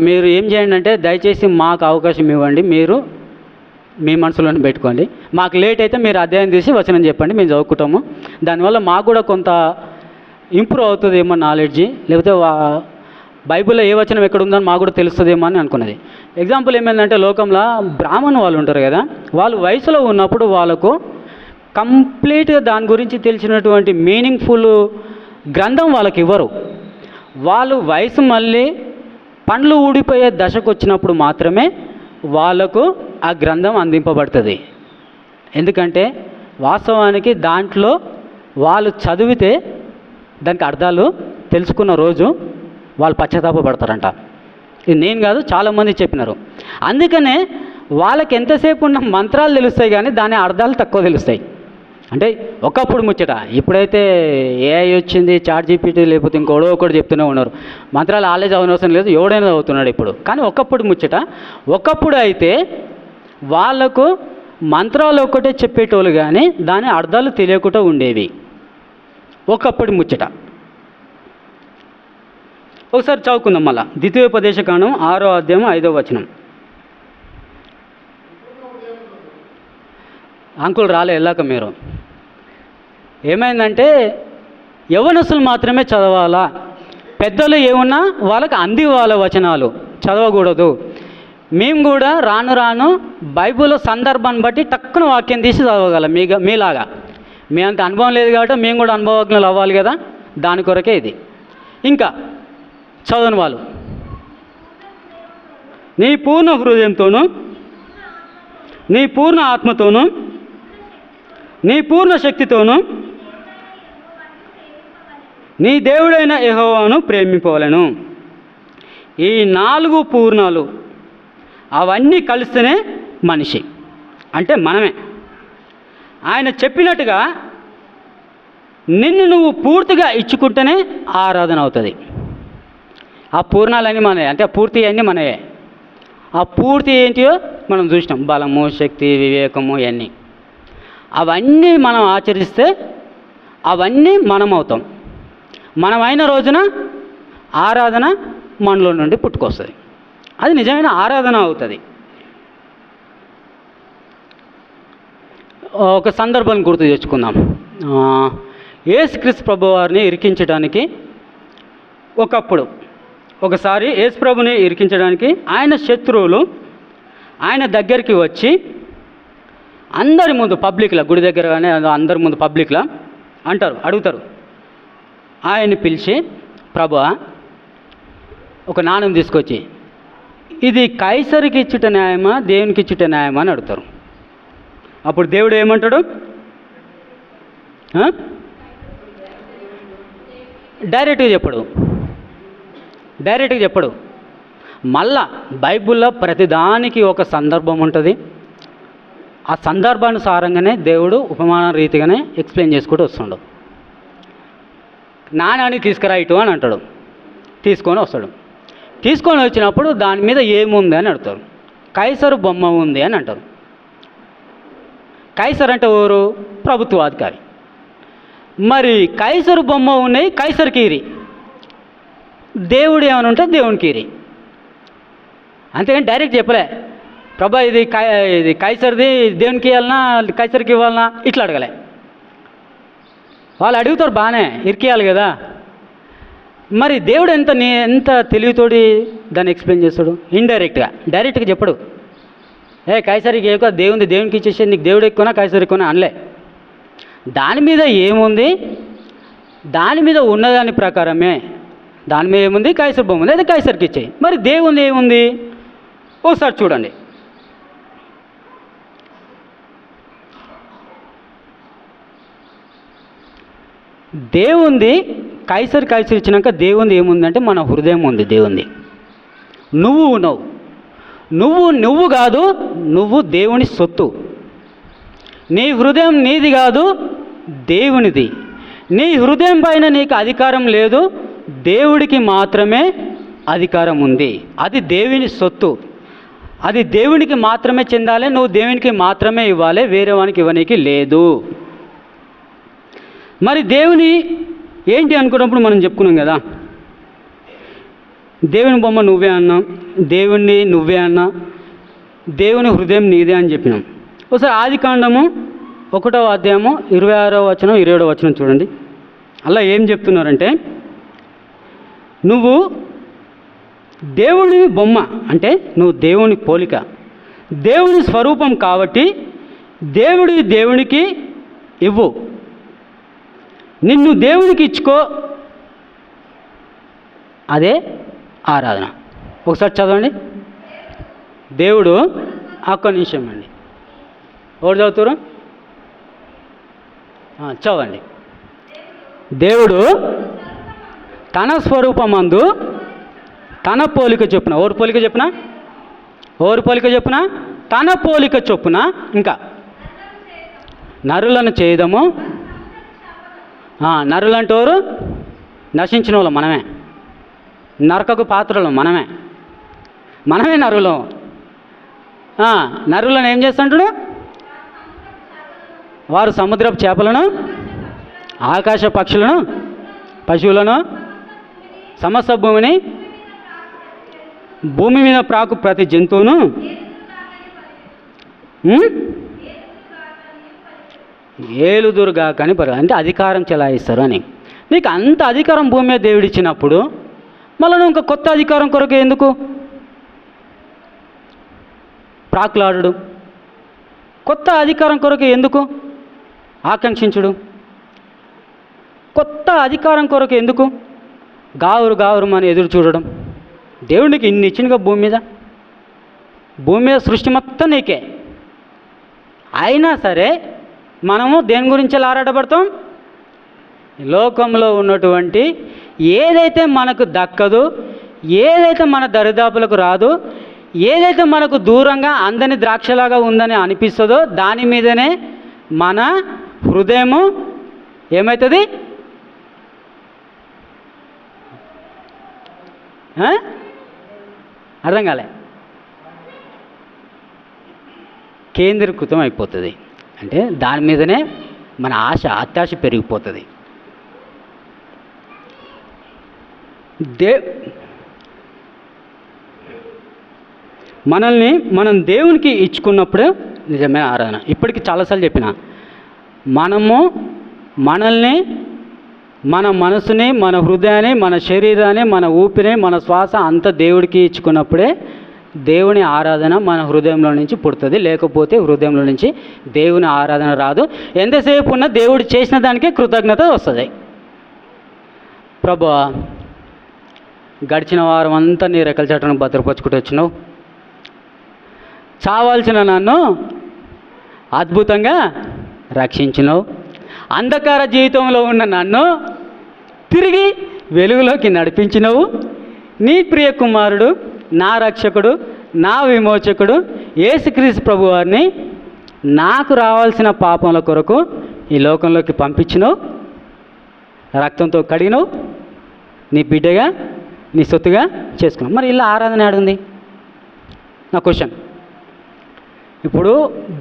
మీరు ఏం చేయండి అంటే దయచేసి మాకు అవకాశం ఇవ్వండి, మీరు మీ మనసులోనే పెట్టుకోండి. మాకు లేట్ అయితే మీరు అధ్యాయం తీసి వచనం చెప్పండి, మేము చదువుకుంటాము. దానివల్ల మాకు కూడా కొంత ఇంప్రూవ్ అవుతుంది ఏమో నాలెడ్జి, లేకపోతే బైబిల్లో ఏ వచనం ఎక్కడ ఉందని మాకు కూడా తెలుస్తుందేమో అని అనుకున్నది. ఎగ్జాంపుల్ ఏమైందంటే, లోకంలో బ్రాహ్మణ్ వాళ్ళు ఉంటారు కదా, వాళ్ళు వయసులో ఉన్నప్పుడు వాళ్ళకు కంప్లీట్గా దాని గురించి తెలిసినటువంటి మీనింగ్ఫుల్ గ్రంథం వాళ్ళకి ఇవ్వరు. వాళ్ళు వయసు మళ్ళీ పండ్లు ఊడిపోయే దశకు వచ్చినప్పుడు మాత్రమే వాళ్ళకు ఆ గ్రంథం అందింపబడుతుంది. ఎందుకంటే వాస్తవానికి దాంట్లో వాళ్ళు చదివితే దానికి అర్థాలు తెలుసుకున్న రోజు వాళ్ళు పశ్చాత్తాపపడతారంట. ఇది నేను కాదు, చాలామంది చెప్పినారు. అందుకనే వాళ్ళకి ఎంతసేపు ఉన్న మంత్రాలు తెలుస్తాయి, కానీ దాని అర్థాలు తక్కువ తెలుస్తాయి. అంటే ఒకప్పుడు ముచ్చట, ఇప్పుడైతే ఏఐ వచ్చింది, చాట్ జీపీటీ లేకపోతే ఇంకోడో ఒకటి చెప్తూనే ఉన్నారు. మంత్రాలు ఆలే చదవనవసరం లేదు, ఎవడైనా చదువుతున్నాడు ఇప్పుడు. కానీ ఒకప్పుడు ముచ్చట, ఒకప్పుడు అయితే వాళ్ళకు మంత్రాలు ఒక్కటే చెప్పేటోళ్ళు, కానీ దాని అర్థాలు తెలియకుండా ఉండేవి. ఒకప్పుడు ముచ్చట. ఒకసారి చదువుకుందాం మళ్ళా. ద్వితీయోపదేశకాండం 6వ అధ్యాయం 5వ వచనం. అంకుల్ రాలే వెళ్ళాక మీరు. ఏమైందంటే యవ్వనస్తులు మాత్రమే చదవాలా, పెద్దలు ఏమున్నా వాళ్ళకి అంది వాళ్ళ వచనాలు చదవకూడదు. మేము కూడా రాను రాను బైబిల్లో సందర్భాన్ని బట్టి టక్కున వాక్యం తీసి చదవగలం. మీలాగా మీ అంత అనుభవం లేదు కాబట్టి మేము కూడా అనుభవజ్ఞులు అవ్వాలి కదా, దాని కొరకే ఇది. ఇంకా చదవని వాళ్ళు, నీ పూర్ణ హృదయంతోనూ, నీ పూర్ణ ఆత్మతోనూ, నీ పూర్ణ శక్తితోనూ నీ దేవుడైన యెహోవాను ప్రేమింపవలెను. ఈ 4 పూర్ణాలు అవన్నీ కలిస్తేనే మనిషి అంటే మనమే. ఆయన చెప్పినట్టుగా నిన్ను నువ్వు పూర్తిగా ఇచ్చుకుంటేనే ఆరాధన అవుతుంది. ఆ పూర్ణాలన్నీ మనయే, అంటే పూర్తి అన్నీ మనయే. ఆ పూర్తి ఏంటియో మనం చూసినాం, బలము, శక్తి, వివేకము ఇవన్నీ. అవన్నీ మనం ఆచరిస్తే అవన్నీ మనం అవుతాం. మనం అయిన రోజున ఆరాధన మనలో నుండి పుట్టుకొస్తుంది. అది నిజమైన ఆరాధన అవుతుంది. ఒక సందర్భాన్ని గుర్తు తెచ్చుకుందాం. యేసుక్రీస్తు ప్రభువారిని ఇరికించడానికి ఒకసారి యేసు ప్రభుని ఇరికించడానికి ఆయన శత్రువులు ఆయన దగ్గరికి వచ్చి అందరి ముందు పబ్లిక్లా, గుడి దగ్గర కానీ అందరి ముందు పబ్లిక్లా అడుగుతారు. ఆయన్ని పిలిచి, ప్రభువా ఒక నాణ్యం తీసుకొచ్చి, ఇది కైసరికి ఇచ్చుట న్యాయమా, దేవునికి ఇచ్చుట న్యాయమా అని అడుగుతారు. అప్పుడు దేవుడు ఏమంటాడు? డైరెక్ట్గా చెప్పడు. మళ్ళా బైబిల్లో ప్రతిదానికి ఒక సందర్భం ఉంటుంది. ఆ సందర్భానుసారంగానే దేవుడు ఉపమాన రీతిగానే ఎక్స్ప్లెయిన్ చేసుకుంటూ వస్తుండు. నాణ్యాన్ని తీసుకురా ఇటు అని అంటాడు, తీసుకొని వస్తాడు. తీసుకొని వచ్చినప్పుడు దాని మీద ఏముంది అని అడుగుతారు. కైసరు బొమ్మ ఉంది అని అంటారు. కైసర్ అంటే ఎవరు? ప్రభుత్వాధికారి. మరి కైసరు బొమ్మ ఉన్నాయి, కైసర్కి ఇరి. దేవుడు ఏమైనా ఉంటే దేవునికి ఇరి. అంతేగాని డైరెక్ట్ చెప్పలే, ప్రభా ఇది కైసర్ది, దేవునికి ఇవ్వాలన్నా కైసర్కి ఇవ్వాలన్నా ఇట్లా అడగలే. వాళ్ళు అడుగుతారు, బాగానే ఇరికేయాలి కదా. మరి దేవుడు ఎంత తెలివితోడి దాన్ని ఎక్స్ప్లెయిన్ చేస్తాడు? ఇండైరెక్ట్గా. డైరెక్ట్గా చెప్పడు. కైసరికి ఎక్కువ, దేవునికి ఇచ్చేసి నీకు దేవుడు ఎక్కువనా కైసర్ ఎక్కువనా అనలే. దాని మీద ఏముంది, దాని మీద ఉన్నదాని ప్రకారమే, దాని మీద ఏముంది, కైసర్ బొమ్మ ఉంది, అయితే కైసర్కి ఇచ్చేయి. మరి దేవుంది ఏముంది ఒకసారి చూడండి. దేవుంది కైసర్ ఇచ్చినాక దేవుంది ఏముందంటే మన హృదయం ఉంది. దేవుంది నువ్వు కాదు, నువ్వు దేవుని సొత్తు. నీ హృదయం నీది కాదు, దేవునిది. నీ హృదయం పైన నీకు అధికారం లేదు, దేవుడికి మాత్రమే అధికారం ఉంది. అది దేవుని సొత్తు, అది దేవునికి మాత్రమే చెందాలి. నువ్వు దేవునికి మాత్రమే ఇవ్వాలి, వేరే వానికి ఇవ్వనీకి లేదు. మరి దేవుని ఏంటి అనుకున్నప్పుడు మనం చెప్పుకున్నాం కదా, దేవుని బొమ్మ నువ్వే అన్నాం, దేవుణ్ణి నువ్వే అన్నా, దేవుని హృదయం నీదే అని చెప్పినాం. ఒకసారి ఆదికాండము 1వ అధ్యాయము 26వ వచనం 27వ వచనం చూడండి. అలా ఏం చెప్తున్నారంటే, నువ్వు దేవుని బొమ్మ అంటే నువ్వు దేవుని పోలిక, దేవుని స్వరూపం కాబట్టి దేవునికి ఇవ్వు, నిన్ను దేవునికి ఇచ్చుకో, అదే ఆరాధన. ఒకసారి చదవండి. దేవుడు ఒక్క నిమిషం అండి, ఎవరు చదువుతారు? చదవండి. దేవుడు తన స్వరూపమందు తన పోలిక చొప్పున, ఎవరి పోలిక చొప్పున? తన పోలిక చొప్పున. ఇంకా నరులను చేయదము. నరులు అంటే ఎవరు? నశించిన వాళ్ళు మనమే, నరకకు పాత్రలు మనమే నరులు. నరులను ఏం చేస్తుంటాడు? వారు సముద్రపు చేపలను, ఆకాశ పక్షులను, పశువులను, సమస్త భూమి మీద ప్రాకు ప్రతి జంతువును ఏలుదురుగా కానీ అంటే అధికారం చెలాయిస్తారు అని. నీకు అంత అధికారం భూమి మీద దేవుడు ఇచ్చినప్పుడు మళ్ళీ నువ్వు ఇంకా కొత్త అధికారం కొరకు ఎందుకు ప్రాకులాడు? కొత్త అధికారం కొరకు ఎందుకు ఆకాంక్షించుడు? కొత్త అధికారం కొరకు ఎందుకు గావురు అని ఎదురు చూడడం? దేవుడికి ఇన్ని ఇచ్చినగా భూమి మీద సృష్టి మొత్తం నీకే. అయినా సరే మనము దేని గురించి ఆరాటపడతాం? లోకంలో ఉన్నటువంటి ఏదైతే మనకు దక్కదు, ఏదైతే మన దరిదాపులకు రాదు, ఏదైతే మనకు దూరంగా అందని ద్రాక్షలాగా ఉందని అనిపిస్తుందో దాని మీదనే మన హృదయము ఏమవుతుంది? అర్థం కాలే? కేంద్రీకృతం అయిపోతుంది. అంటే దాని మీదనే మన అత్యాశ పెరిగిపోతుంది. మనం దేవునికి ఇచ్చుకున్నప్పుడే నిజమైన ఆరాధన. ఇప్పటికి చాలాసార్లు చెప్పిన, మనల్ని, మన మనసుని, మన హృదయాన్ని, మన శరీరాన్ని, మన ఊపిరిని, మన శ్వాస అంతా దేవుడికి ఇచ్చుకున్నప్పుడే దేవుని ఆరాధన మన హృదయంలో నుంచి పుడుతుంది. లేకపోతే హృదయంలో నుంచి దేవుని ఆరాధన రాదు. ఎంతసేపు ఉన్నా దేవుడు చేసిన దానికే కృతజ్ఞత వస్తుంది. ప్రభువా, గడిచిన వారం అంతా నీ రెక్కల చాటును భద్రపరుచుకుంటూ వచ్చినావు. చావాల్సిన నన్ను అద్భుతంగా రక్షించినావు. అంధకార జీవితంలో ఉన్న నన్ను తిరిగి వెలుగులోకి నడిపించినవు. నీ ప్రియ కుమారుడు, నా రక్షకుడు, నా విమోచకుడు యేసుక్రీస్తు ప్రభువారిని నాకు రావాల్సిన పాపముల కొరకు ఈ లోకంలోకి పంపించినవు. రక్తంతో కడిగినవు. నీ బిడ్డగా, నీ సొత్తుగా చేసుకున్నావు. మరి ఇలా ఆరాధన ఆడుంది నా క్వశ్చన్. ఇప్పుడు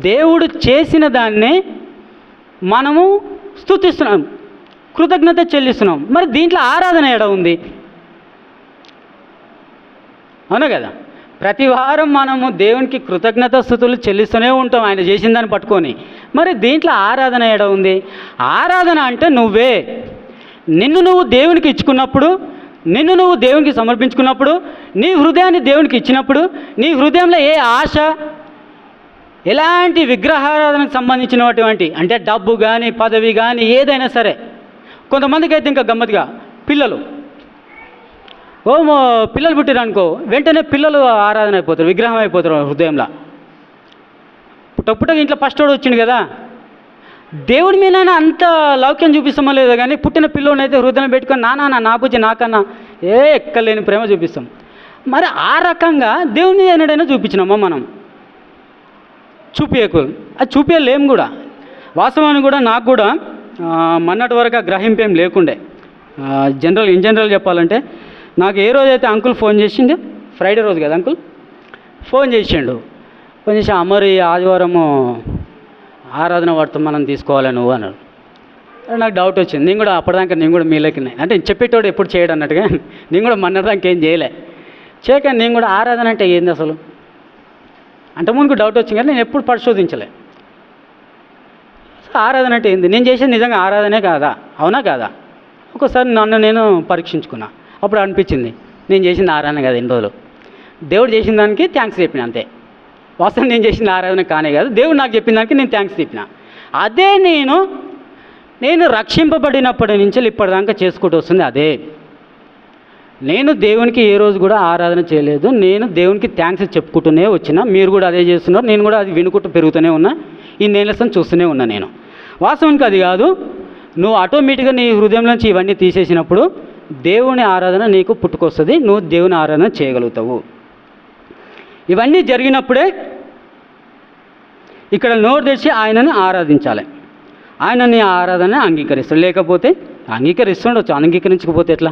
దేవుడు చేసిన దాన్ని మనము స్తుతిస్తున్నాం, కృతజ్ఞత చెల్లిస్తున్నాం. మరి దీంట్లో ఆరాధన ఏడ ఉంది? అవునా కదా? ప్రతి వారం మనము దేవునికి కృతజ్ఞత స్తుతులు చెల్లిస్తూనే ఉంటాం ఆయన చేసిన దాన్ని పట్టుకొని. మరి దీంట్లో ఆరాధన ఏడ ఉంది? ఆరాధన అంటే నిన్ను నువ్వు దేవునికి ఇచ్చుకున్నప్పుడు, నిన్ను నువ్వు దేవునికి సమర్పించుకున్నప్పుడు, నీ హృదయాన్ని దేవునికి ఇచ్చినప్పుడు, నీ హృదయంలో ఏ ఆశ, ఎలాంటి విగ్రహారాధనకు సంబంధించినటువంటి అంటే డబ్బు కానీ పదవి కానీ ఏదైనా సరే. కొంతమందికి అయితే ఇంకా గమ్మత్తుగా పిల్లలు పుట్టిరు అనుకో, వెంటనే పిల్లలు ఆరాధన అయిపోతారు, విగ్రహం అయిపోతారు హృదయంలో. పుట్టగా ఇంట్లో ఫస్ట్ వాడు వచ్చిండు కదా, దేవుడి మీద అంత లౌక్యం చూపిస్తామో లేదో కానీ పుట్టిన పిల్లోని అయితే హృదయం పెట్టుకొని నా బుజ్జి నాకన్నా ఎక్కలేని ప్రేమ చూపిస్తాం. మరి ఆ రకంగా దేవుని మీద ఎన్నడైనా చూపించినామా మనం? చూపించకు, అది చూపించలేము కూడా. వాస్తవాన్ని కూడా నాకు కూడా మొన్నటి వరకు ఆ గ్రహింపేం లేకుండే. ఇన్ జనరల్ చెప్పాలంటే నాకు ఏ రోజైతే అంకుల్ ఫోన్ చేసిండు, ఫ్రైడే రోజు కదా అంకుల్ ఫోన్ చేసి మరి ఆదివారము ఆరాధన వర్తమానం తీసుకోవాలి నువ్వు అన్నాడు. నాకు డౌట్ వచ్చింది. నేను కూడా మీలకి అంటే చెప్పేటోడు ఎప్పుడు చేయడు అన్నట్టుగా నేను కూడా మొన్నటిదాకా ఏం చేయక నేను కూడా ఆరాధన అంటే ఏంది అసలు అంటే ముందుకు డౌట్ వచ్చింది కానీ నేను ఎప్పుడు పరిశోధించలే. ఆరాధన అంటే ఏంది, నేను చేసేది నిజంగా ఆరాధనే కాదా, అవునా కాదా? ఒకసారి నన్ను నేను పరీక్షించుకున్నా. అప్పుడు అనిపించింది నేను చేసింది ఆరాధన కాదు. ఎన్ని రోజులు దేవుడు చేసిన దానికి థ్యాంక్స్ చెప్పిన అంతే. వాస్తవం నేను చేసిన ఆరాధన కానే కాదు, దేవుడు నాకు చెప్పిన దానికి నేను థ్యాంక్స్ చెప్పిన. అదే నేను రక్షింపబడినప్పటి నుంచి ఇప్పటిదాకా చేసుకుంటూ వస్తుంది అదే. నేను దేవునికి ఏ రోజు కూడా ఆరాధన చేయలేదు. నేను దేవునికి థ్యాంక్స్ చెప్పుకుంటూనే వచ్చిన. మీరు కూడా అదే చేస్తున్నారు. నేను కూడా అది వినుకుంటూ పెరుగుతూనే ఉన్నా. ఈ నేలసం చూస్తూనే ఉన్నా. నేను వాస్తవానికి అది కాదు, నువ్వు ఆటోమేటిక్గా నీ హృదయం నుంచి ఇవన్నీ తీసేసినప్పుడు దేవుని ఆరాధన నీకు పుట్టుకొస్తుంది. నువ్వు దేవుని ఆరాధన చేయగలుగుతావు. ఇవన్నీ జరిగినప్పుడే ఇక్కడ నోరు తెచ్చి ఆయనని ఆరాధించాలి. ఆయన నీ ఆరాధన అంగీకరిస్తాడు. లేకపోతే అంగీకరిస్తుండొచ్చు, అంగీకరించకపోతే ఎట్లా?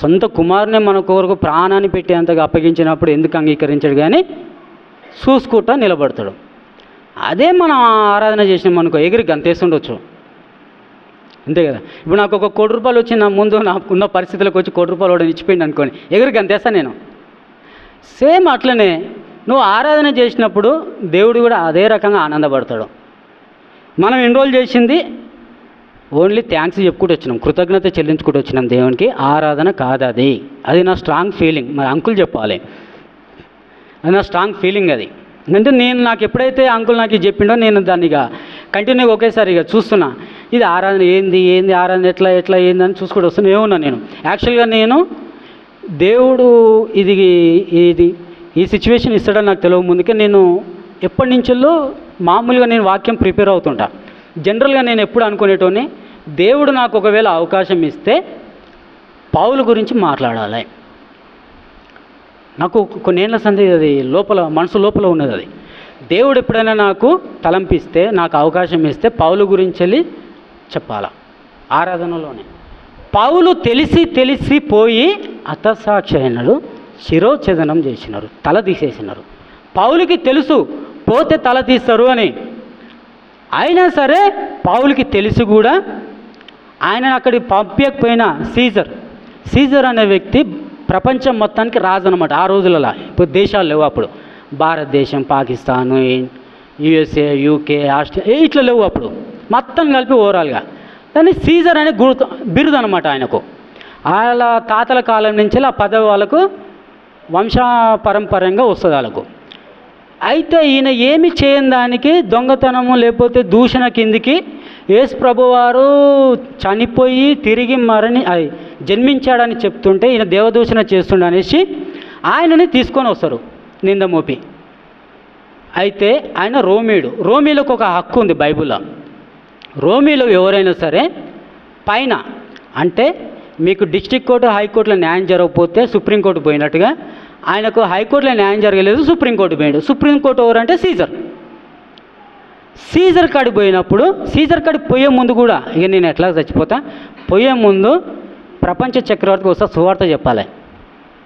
సొంత కుమారునే మన కొరకు ప్రాణాన్ని పెట్టి అంతగా అప్పగించినప్పుడు ఎందుకు అంగీకరించాడు? కానీ చూసుకుంటా నిలబడతాడు. అదే మనం ఆరాధన చేసినాం అనుకో, ఎగిరి గంతేస్తుండొచ్చు, అంతే కదా. ఇప్పుడు నాకు ఒక ₹1 వచ్చి నా ముందు నాకున్న పరిస్థితులకు వచ్చి ₹1 వాడు ఇచ్చిపోయింది అనుకోని, ఎగిరి గంతేస్తాను నేను. సేమ్ అట్లనే నువ్వు ఆరాధన చేసినప్పుడు దేవుడు కూడా అదే రకంగా ఆనందపడతాడు. మనం ఎన్రోల్ చేసింది ఓన్లీ థ్యాంక్స్ చెప్పుకుంటూ వచ్చినాం, కృతజ్ఞత చెల్లించుకుంటూ వచ్చినాం దేవునికి. ఆరాధన కాదు అది. అది నా స్ట్రాంగ్ ఫీలింగ్. మరి అంకుల్ చెప్పాలి, అది నా స్ట్రాంగ్ ఫీలింగ్. అది అంటే నాకు ఎప్పుడైతే అంకుల్ నాకు చెప్పిండో నేను దాన్ని ఇక కంటిన్యూగా ఒకేసారి ఇక చూస్తున్నా, ఇది ఆరాధన ఏంది ఆరాధన ఎట్లా ఏందని చూసుకుంటూ వస్తున్నా. ఏమున్నా నేను యాక్చువల్గా నేను దేవుడు ఈ సిచ్యువేషన్ ఇస్తాడని నాకు తెలియక ముందుకే నేను ఎప్పటి నుంచో మామూలుగా నేను వాక్యం ప్రిపేర్ అవుతుంటా. జనరల్గా నేను ఎప్పుడు అనుకునేటోని, దేవుడు నాకు ఒకవేళ అవకాశం ఇస్తే పౌలు గురించి మాట్లాడాలి. నాకు కొన్నేళ్ల సంది అది మనసు లోపల ఉన్నది. అది దేవుడు ఎప్పుడైనా నాకు తలంపిస్తే, నాకు అవకాశం ఇస్తే పౌలు గురించి వెళ్ళి చెప్పాలా ఆరాధనలోనే. పౌలు తెలిసి పోయి హతసాక్షి అయినాడు, శిరోఛేదనం చేసినారు, తల తీసేసినారు. పౌలుకి తెలుసు పోతే తల తీస్తారు అని. అయినా సరే పౌలుకి తెలిసి కూడా ఆయన అక్కడికి పంపించకపోయినా సీజర్ అనే వ్యక్తి ప్రపంచం మొత్తానికి రాజు అనమాట ఆ రోజులలో. ఇప్పుడు దేశాలు లేవు అప్పుడు, భారతదేశం, పాకిస్తాను, యుఎస్ఏ, యూకే, ఆస్ట్రేలియా ఇట్లా లేవు అప్పుడు, మొత్తం కలిపి ఓవరాల్గా. దాన్ని సీజర్ అనే బిరుదు అనమాట ఆయనకు. వాళ్ళ తాతల కాలం నుంచి ఆ పదవి వాళ్ళకు వంశపరంపరంగా వస్తుంది వాళ్ళకు. అయితే ఈయన ఏమి చేయని దానికి, దొంగతనము లేకపోతే దూషణ కిందికి యేసు ప్రభువారు చనిపోయి తిరిగి జన్మించాడని చెప్తుంటే ఈయన దేవదూషణ చేస్తుండ అనేసి ఆయనని తీసుకొని వస్తారు నింద మోపి. అయితే ఆయన రోమీలకు ఒక హక్కు ఉంది బైబిల్లో. రోమీలో ఎవరైనా సరే పైన అంటే మీకు డిస్ట్రిక్ట్ కోర్టు, హైకోర్టులో న్యాయం జరగకపోతే సుప్రీంకోర్టు పోయినట్టుగా ఆయనకు హైకోర్టులో న్యాయం జరగలేదు, సుప్రీంకోర్టు పోయాడు. సుప్రీంకోర్టు ఎవరంటే సీజర్ కాడికి పోయినప్పుడు, సీజర్ కాడికి పోయే ముందు కూడా ఇక నేను ఎట్లా చచ్చిపోతా, పోయే ముందు ప్రపంచ చక్రవర్తికి వస్తా, సువార్త చెప్పాలి,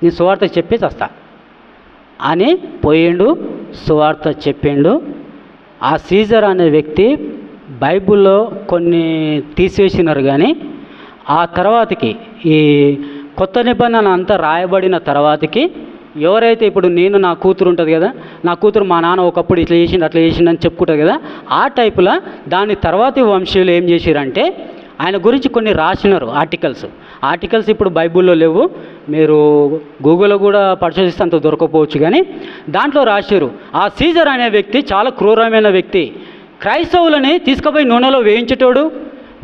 నేను సువార్త చెప్పేసి వస్తా అని పోయిండు, సువార్త చెప్పిండు. ఆ సీజర్ అనే వ్యక్తి బైబిల్లో కొన్ని తీసివేసినారు, కానీ ఆ తర్వాతకి ఈ కొత్త నిబంధన అంతా రాయబడిన తర్వాతకి ఎవరైతే ఇప్పుడు నా కూతురు ఉంటుంది కదా, నా కూతురు మా నాన్న ఒకప్పుడు ఇట్లా చేసిండు అట్లా చేసిండు అని చెప్పుకుంటుంది కదా, ఆ టైపులో దాని తర్వాతి వంశీయులు ఏం చేసిరంటే ఆయన గురించి కొన్ని రాసినారు ఆర్టికల్స్ ఇప్పుడు బైబిల్లో లేవు, మీరు గూగుల్లో కూడా పరిశోధిస్తే అంత దొరకపోవచ్చు, కానీ దాంట్లో రాసిరు. ఆ సీజర్ అనే వ్యక్తి చాలా క్రూరమైన వ్యక్తి. క్రైస్తవులని తీసుకుపోయి నూనెలో వేయించేటోడు,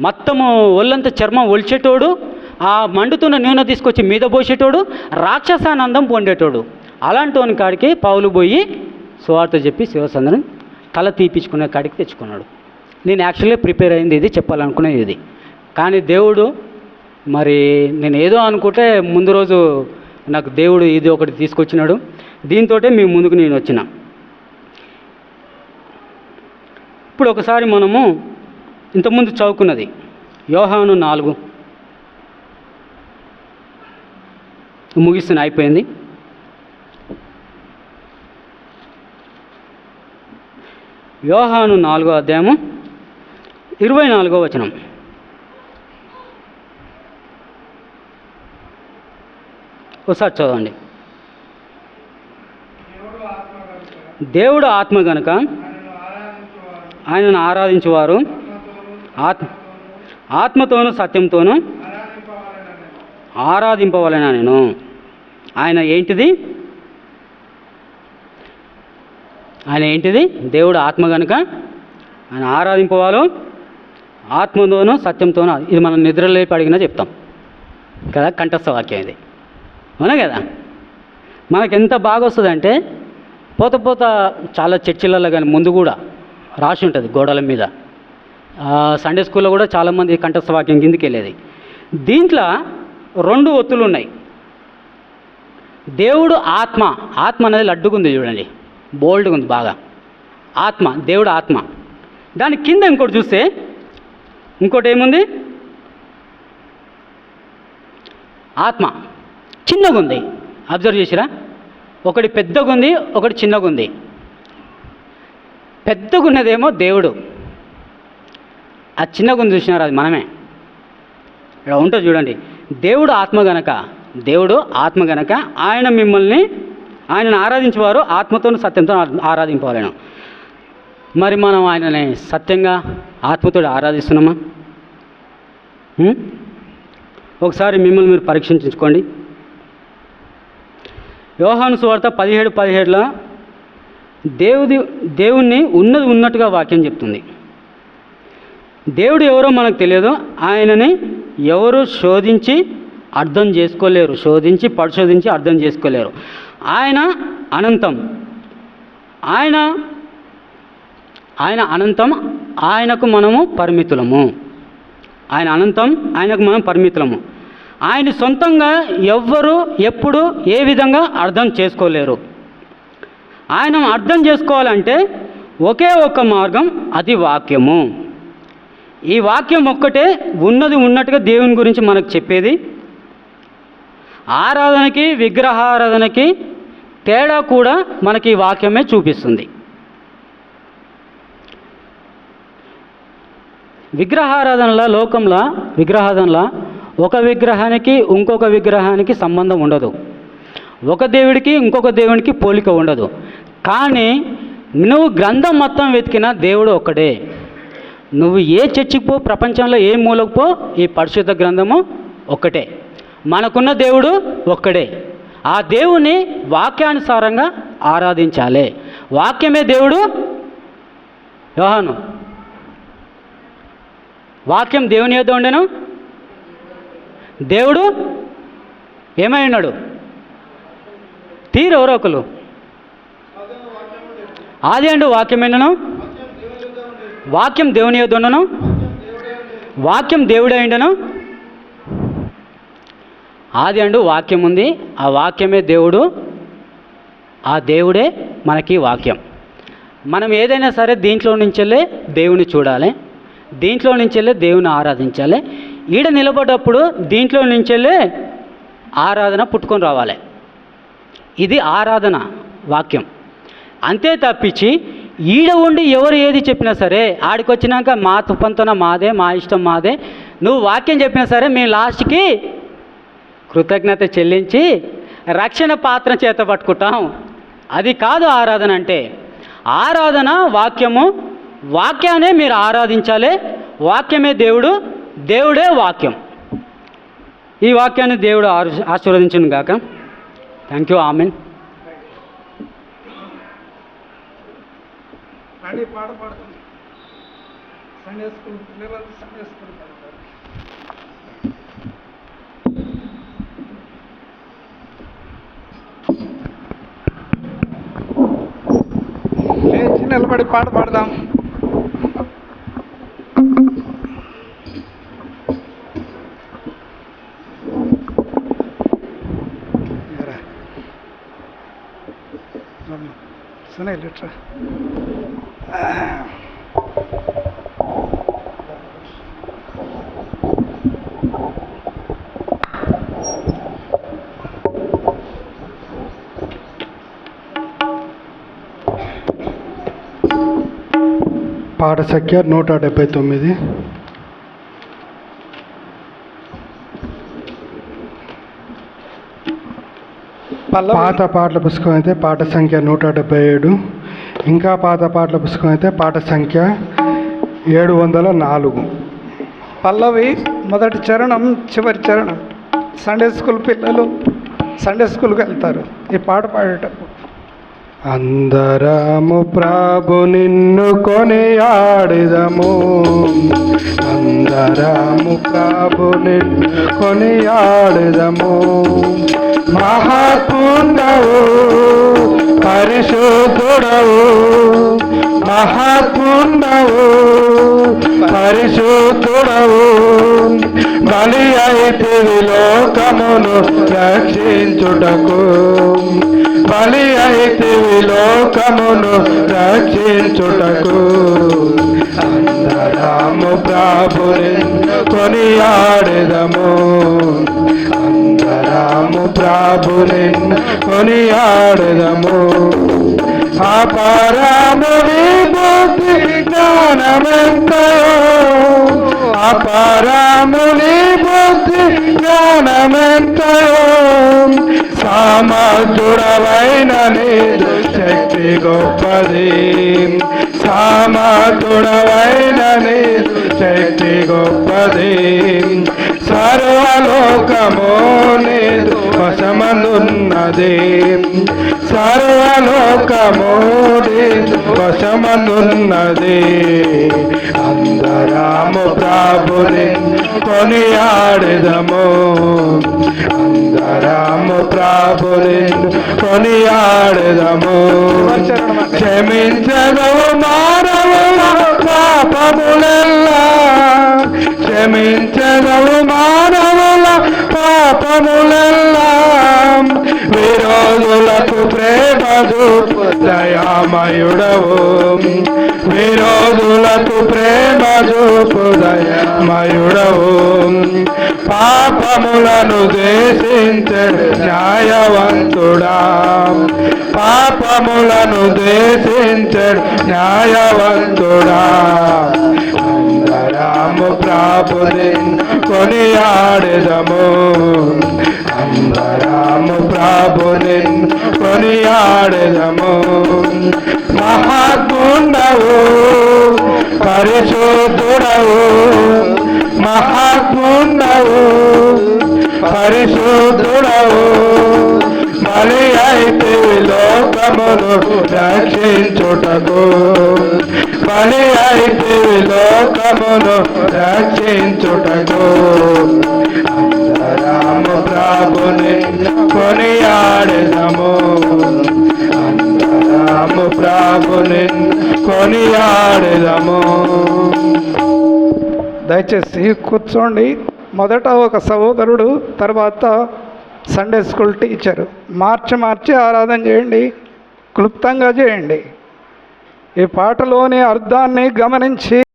మొత్తము ఒళ్ళంతా చర్మం ఒలిచేటోడు, ఆ మండుతున్న నూనె తీసుకొచ్చి మీద పోసేటోడు, రాక్షసానందం పొందేటోడు. అలాంటి కాడికి పౌలు పోయి సువార్త చెప్పి శివసందరం తల తీపించుకునే కాడికి తెచ్చుకున్నాడు. నేను యాక్చువల్గా ప్రిపేర్ అయింది ఇది, చెప్పాలనుకునేది ఇది. కానీ దేవుడు మరి నేను ఏదో అనుకుంటే ముందు రోజు నాకు దేవుడు ఇది ఒకటి తీసుకొచ్చినాడు. దీంతో మీ ముందుకు నేను వచ్చిన. ఇప్పుడు ఒకసారి మనము ఇంతకుముందు చదువుకున్నది యోహాను 4 ముగిస్తున్న అయిపోయింది. యోహాను 4వ అధ్యాయము 24వ వచనం. ఒకసారి చదవండి. దేవుడు ఆత్మ గనుక ఆయనను ఆరాధించేవారు ఆత్మతోనూ సత్యంతోనూ ఆరాధింపవలెన నేను. ఆయన ఏంటిది? దేవుడు ఆత్మ కనుక ఆయన ఆరాధింపవాలో ఆత్మతోనూ సత్యంతోనూ. ఇది మనం నిద్రలేపి అడిగినా చెప్తాం కదా, కంఠస్థ వాక్యం ఇది, అవునా కదా. మనకెంత బాగా వస్తుందంటే పోత చాలా చర్చిలలో కానీ ముందు కూడా రాసి ఉంటుంది గోడల మీద. సండే స్కూల్లో కూడా చాలామంది కంఠస్థ వాక్యం కిందికి వెళ్ళేది. దీంట్లో 2 ఒత్తులు ఉన్నాయి. దేవుడు ఆత్మ అనేది లడ్డుగుంది చూడండి, బోల్డ్గా ఉంది బాగా. దేవుడు ఆత్మ. దాని కింద ఇంకోటి చూస్తే ఇంకోటి ఏముంది? ఆత్మ చిన్నగా ఉంది. అబ్జర్వ్ చేసిరా? ఒకటి పెద్దగా ఉంది, ఒకటి చిన్నగా ఉంది. పెద్దగా ఉన్నదేమో దేవుడు, ఆ చిన్నగా ఉంది చూసినారు అది మనమే. ఇక్కడ ఉంటుంది చూడండి, దేవుడు ఆత్మ గనక ఆయనను ఆరాధించేవారు ఆత్మతోనూ సత్యంతో ఆరాధింపవాలను. మరి మనం ఆయనని సత్యంగా ఆత్మతో ఆరాధిస్తున్నామా? ఒకసారి మిమ్మల్ని మీరు పరీక్షించుకోండి. యోహాను సువార్త 17:17లో దేవుణ్ణి ఉన్నట్టుగా వాక్యం చెప్తుంది. దేవుడు ఎవరో మనకు తెలియదు. ఆయనని ఎవరు శోధించి అర్థం చేసుకోలేరు, పరిశోధించి అర్థం చేసుకోలేరు. ఆయన అనంతం, ఆయన అనంతం, ఆయనకు మనము పరిమితులము. ఆయన అనంతం, ఆయనకు మనం పరిమితులము. ఆయన సొంతంగా ఎవ్వరు ఎప్పుడు ఏ విధంగా అర్థం చేసుకోలేరు. ఆయన అర్థం చేసుకోవాలంటే ఒకే ఒక్క మార్గం, అది వాక్యము. ఈ వాక్యం ఒక్కటే ఉన్నట్టుగా దేవుని గురించి మనకు చెప్పేది. ఆరాధనకి విగ్రహారాధనకి తేడా కూడా మనకి ఈ వాక్యమే చూపిస్తుంది. విగ్రహారాధనలో ఒక విగ్రహానికి ఇంకొక విగ్రహానికి సంబంధం ఉండదు. ఒక దేవుడికి ఇంకొక దేవునికి పోలిక ఉండదు. కానీ నువ్వు గ్రంథం మొత్తం వెతికిన దేవుడు ఒక్కడే. నువ్వు ఏ చర్చికి పో, ప్రపంచంలో ఏ మూలకు పో, ఈ పరిశుద్ధ గ్రంథము ఒక్కటే. మనకున్న దేవుడు ఒక్కడే. ఆ దేవుని వాక్యానుసారంగా ఆరాధించాలి. వాక్యమే దేవుడు. యోహాను, వాక్యం దేవుని యొద్ద ఉండెను, దేవుడు ఏమై ఉన్నాడు? తీరు ఎవరో ఒకరు. ఆది అండు వాక్యమేనను, వాక్యం దేవుని యొద్ద ఉండను, వాక్యం దేవుడే ఉండను. ఆది అండు వాక్యం ఉంది, ఆ వాక్యమే దేవుడు, ఆ దేవుడే మనకి వాక్యం. మనం ఏదైనా సరే దీంట్లో నుంచెల్లే దేవుని చూడాలి, దీంట్లో నుంచెల్లే దేవుని ఆరాధించాలి. ఈడ నిలబడ్డప్పుడు దీంట్లో నుంచెల్లే ఆరాధన పుట్టుకొని రావాలి. ఇది ఆరాధన వాక్యం. అంతే తప్పించి ఈడ ఉండి ఎవరు ఏది చెప్పినా సరే, ఆడికి వచ్చినాక మా తుప్పంతోన మాదే, మా ఇష్టం మాదే, నువ్వు వాక్యం చెప్పినా సరే మేము లాస్ట్కి కృతజ్ఞత చెల్లించి రక్షణ పాత్ర చేత పట్టుకుంటాం. అది కాదు ఆరాధన అంటే. ఆరాధన వాక్యము, వాక్యాన్ని మీరు ఆరాధించాలి. వాక్యమే దేవుడు, దేవుడే వాక్యం. ఈ వాక్యాన్ని దేవుడు ఆశీర్వదించును గాక. Thank you. ఆమెన్. లేచి నిలబడి పాట పాడదాం. సునీల్ ఇట్రా. పాట సంఖ్య 179. పాత పాటల పుస్తకం అయితే పాట సంఖ్య 177. ఇంకా పాత పాటల పుస్తకం అయితే పాట సంఖ్య 704. పల్లవి మొదటి చరణం, చివరి చరణం. సండే స్కూల్ పిల్లలు సండే స్కూల్కి వెళ్తారు ఈ పాట పాడేటప్పుడు. అందరము ప్రభు నిన్ను కొనియాడిదము, అందరము ప్రభు నిన్ను కొనియాడిదము. మహాత్ముడవు పరిశుద్ధుడవు, మహాత్ముడవు పరిశుద్ధుడవు. బలి అయితివి లోకమును రక్షించుటకు, బలి అయితివి లోకమును రక్షించుటకు. అందరము ప్రభుని కొనియాడెదము, అందరము ప్రభుని కొనియాడెదము. అపరము విభూతి జ్ఞానమెంతయో, అపరము విభూతి జ్ఞానమెంతయో. సమర్థుడవైన నీ శక్తి గొప్పది, సమర్థుడవైన నీదు శక్తి గొప్పది, సర్వలోకము నీదు వశమందున్నది, సర్వలోకము నీదు వశమందున్నది. అందరము ప్రభుని కొనియాడెదము, అందరము ప్రభుని కొనియాడెదము. క్షమించదవు మానవుల పాపములెల్లా, క్షమించదవు మానవుల పాపములెల్లా, విరోధులకు ప్రేమ చూపు దయామయుడవు, విరోధులకు ప్రేమ చూపు దయామయుడవు. పాపములను ద్వేషించే న్యాయవంతుడా, పాపములను ద్వేషించే న్యాయవంతుడా. అందరము ప్రభుని కొనియాడెదము, అందరము ప్రభుని కొనియాడెదము. మహాత్ముండవు పరిశుద్ధుడవు, మహాత్ముండవు పరిశుద్ధుడవు, బలి అయితే లోకమును రక్షించుటకు, బలి అయితే లోకమును రక్షించుటకు. అందరము ప్రభుని కొనియాడెదము, అందరము ప్రభుని కొనియాడెదము. దయచేసి కూర్చోండి. మొదట ఒక సహోదరుడు, తర్వాత సండే స్కూల్ టీచరు. మార్చి ఆరాధన చేయండి, క్లుప్తంగా చేయండి. ఈ పాటలోని అర్థాన్ని గమనించి